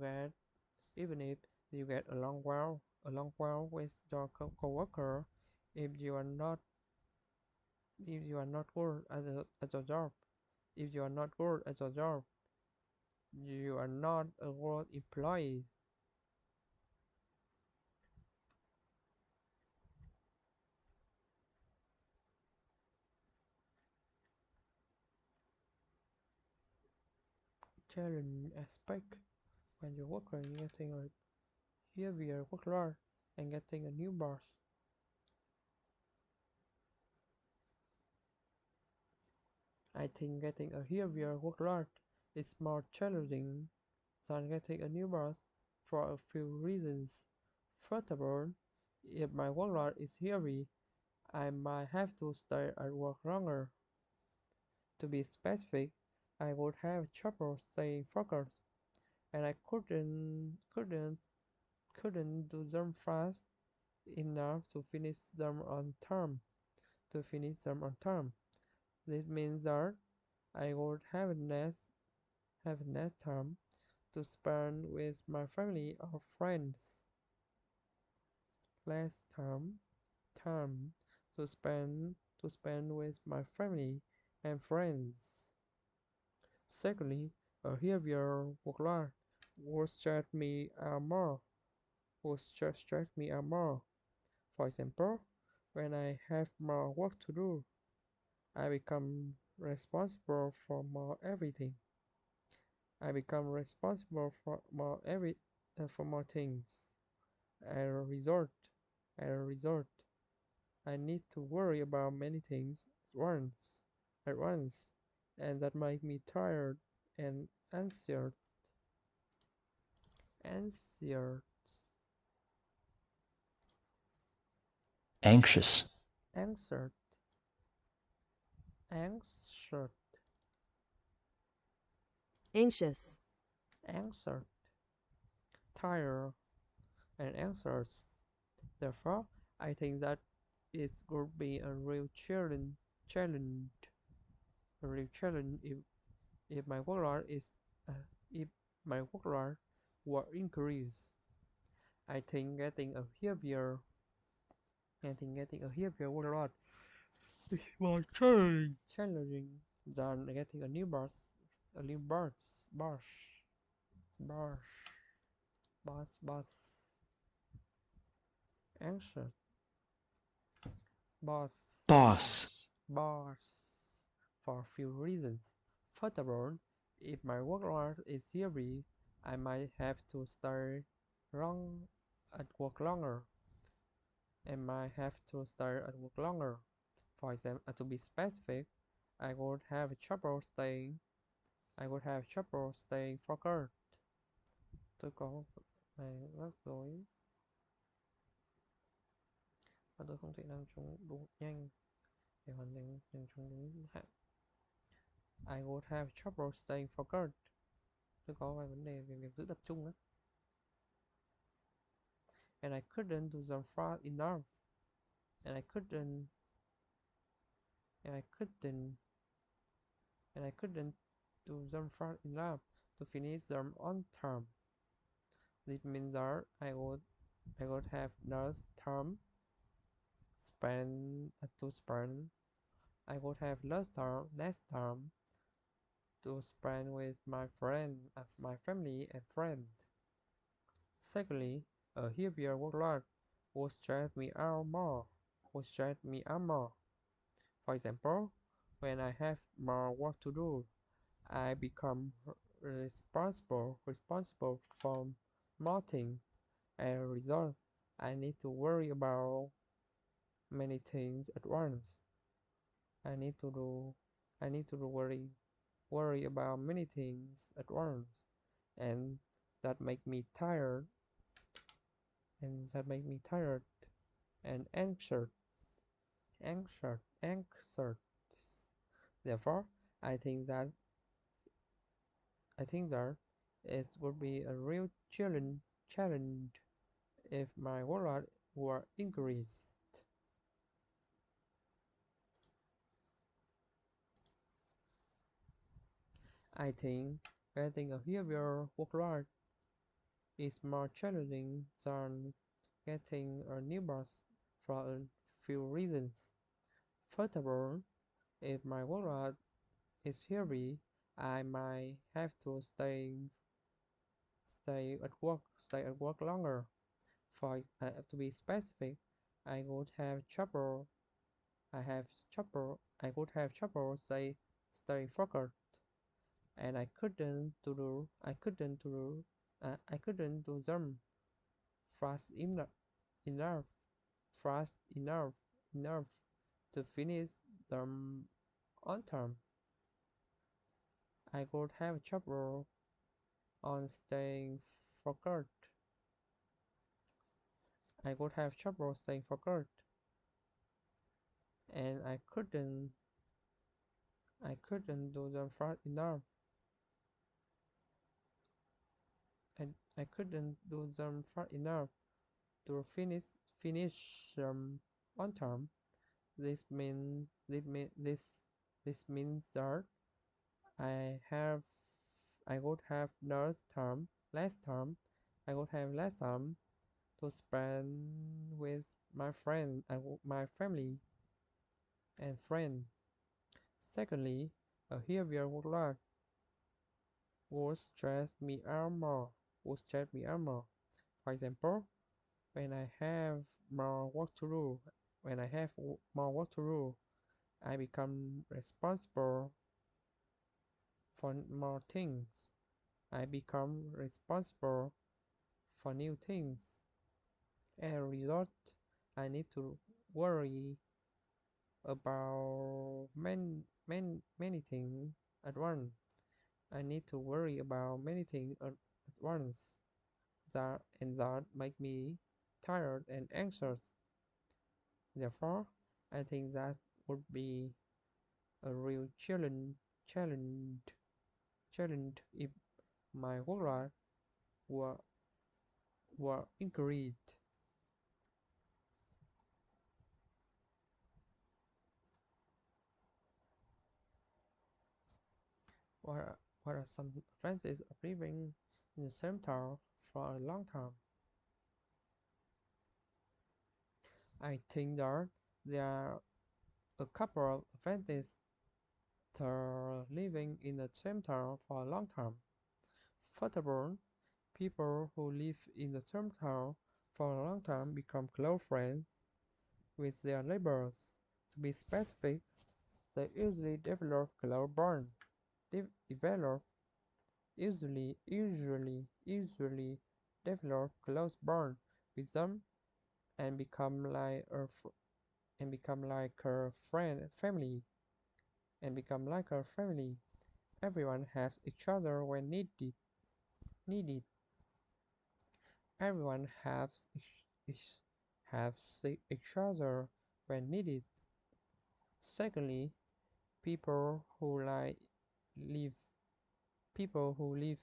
get along well with your coworker, if you are not good at your job, you are not a good employee. Challenge aspect when you're working, getting a heavier workload and getting a new boss. I think getting a heavier workload is more challenging than getting a new boss for a few reasons. First of all, if my workload is heavy, I might have to stay at work longer. To be specific, I would have trouble staying focused, and I couldn't do them fast enough to finish them on time. This means that I would have less time to spend with my family or friends. Less time to spend with my family and friends. Secondly, a heavier workload would stress me out more. would stress me out more. For example, when I have more work to do, I become responsible for more everything. I become responsible for more things. As a result, as a result, I need to worry about many things once, at once, and that make me tired and anxious, anxious, anxious, anxious, anxious, Anxious. anxious, tired, and anxious. Therefore, I think that it would be a real challenge, a real challenge if my workload is if my workload were increased. I think getting a heavier workload is more challenging than getting a new boss, boss, boss, anxious, boss, boss, boss, for a few reasons. First of all, if my workload is heavy, I might have to stay long at work longer. And might have to stay at work longer. For example, to be specific, I would have trouble staying. I would have trouble staying focused. Tôi có này rất rối và tôi không thể làm chúng đủ nhanh để hoàn thành chúng đúng hạn. I would have trouble staying focused. Tôi có vài vấn đề về việc giữ tập trung á. And I couldn't do them fast enough. And I couldn't. And I couldn't. And I couldn't do them fast enough to finish them on time. This means that I would have less time spend to spend. I would have less time to spend with my my family and friends. Secondly, a heavier workload would stress me out more. Would stress me out more. For example, when I have more work to do, I become responsible for more things. As a result, I need to worry about many things at once. I need to do I need to do worry about many things at once, and that make me tired and anxious. Therefore, I think that it would be a real challenge if my workload were increased. I think getting a heavier workload is more challenging than getting a new boss for a few reasons. First of all, if my workload is heavy, I might have to stay at work longer. To be specific, I would have trouble. I would have trouble staying focused, and I couldn't do them fast enough, fast enough to finish them on time. I would have trouble on staying focused. I would have trouble staying focused, and I couldn't do them fast enough. And I couldn't do them fast enough to finish them on time. This means that I have I would have less time. I would have less time to spend with my family and friends. Secondly, a heavier workload would stress me out more. For example, When I have more work to do, when I have more work to do, I become responsible for more things. I become responsible for new things. As a result, I need to worry about many things at once. I need to worry about many things at once. That make me tired and anxious. Therefore, I think that would be a real challenge, challenge if my workload were increased. What are some advantages of living in the same town for a long time? I think that there are a couple of advantages to living in the same town for a long time. First of all, people who live in the same town for a long time become close friends with their neighbors. To be specific, they usually develop close bonds. Develop usually develop close bond with them and become like a friend family and become like a family. Everyone has each other when needed. Everyone has each other when needed. Secondly, people who like live people who live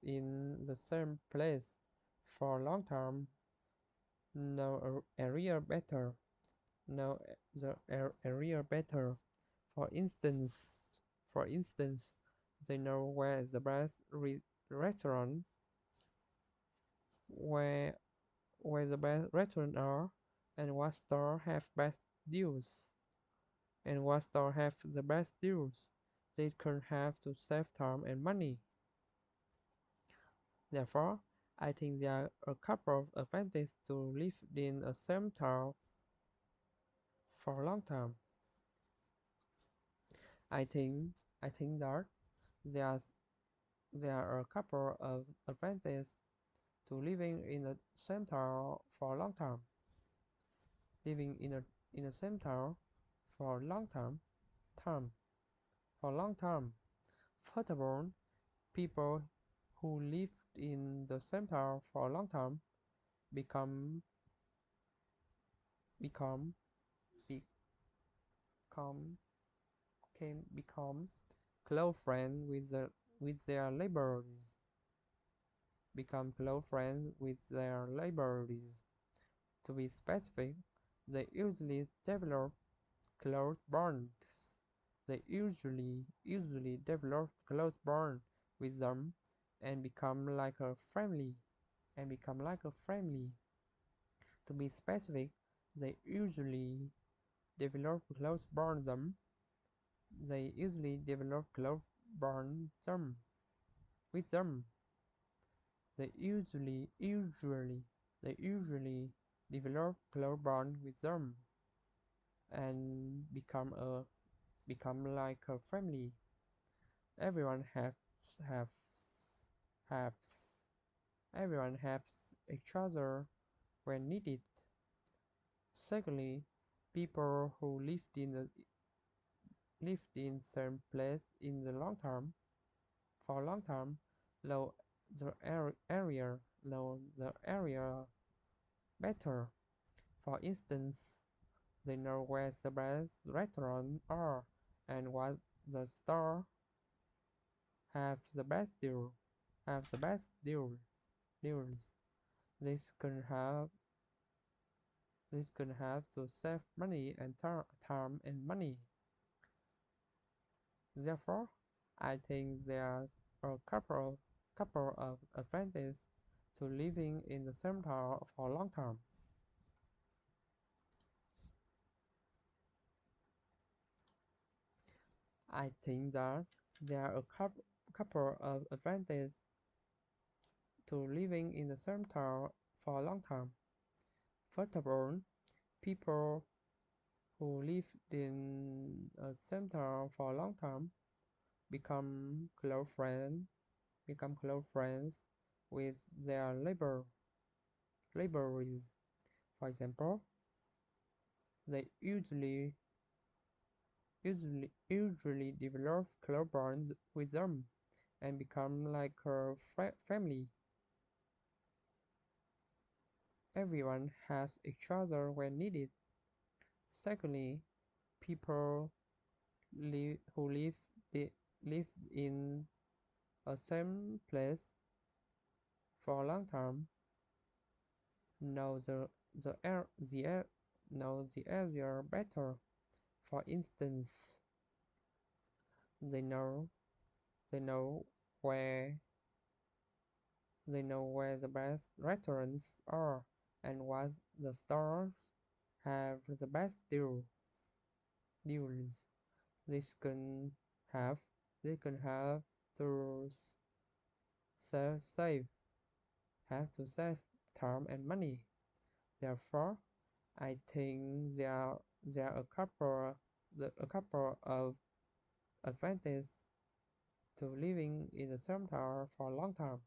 in the same place for a long time know a area better. Know the area better. For instance, for instance, they know where the best restaurant, where the best restaurant are, and what store have best deals, and what store have the best deals. They can have to save time and money. Therefore, I think there are a couple of advantages to live in a same town for a long time. I think I think that there's there are a couple of advantages to living in the same town for a long time. Living in the same town for a long time for a long time. First of all, people who live in the same town for a long time become become become can become close friends with their neighbors. Become close friends with their neighbors. To be specific, they usually develop close bonds. They usually develop close bond with them and become like a family. To be specific, they usually develop close bond them. They usually develop close bond them with them. They usually develop close bond with them and become like a family. Everyone have have everyone helps each other when needed. Secondly, people who lived in same place in the long term for a long time know the area better. For instance, they know where the best restaurants are and what the store have the best deals. This can help to save money and time and money. Therefore, I think there are a couple of advantages to living in the same town for a long time. I think that there are a couple of advantages to living in the same town for a long time. First of all, people who live in a same town for a long time become close friends with their neighbors. For example, they usually develop close bonds with them and become like a family. Everyone has each other when needed. Secondly, people who live in a same place for a long time know the air the air know the area better. For instance, they know they know where the best restaurants are and what the stores have the best deals. This can have to save save to save time and money. Therefore, I think there are a couple of advantages to living in the same town for a long time.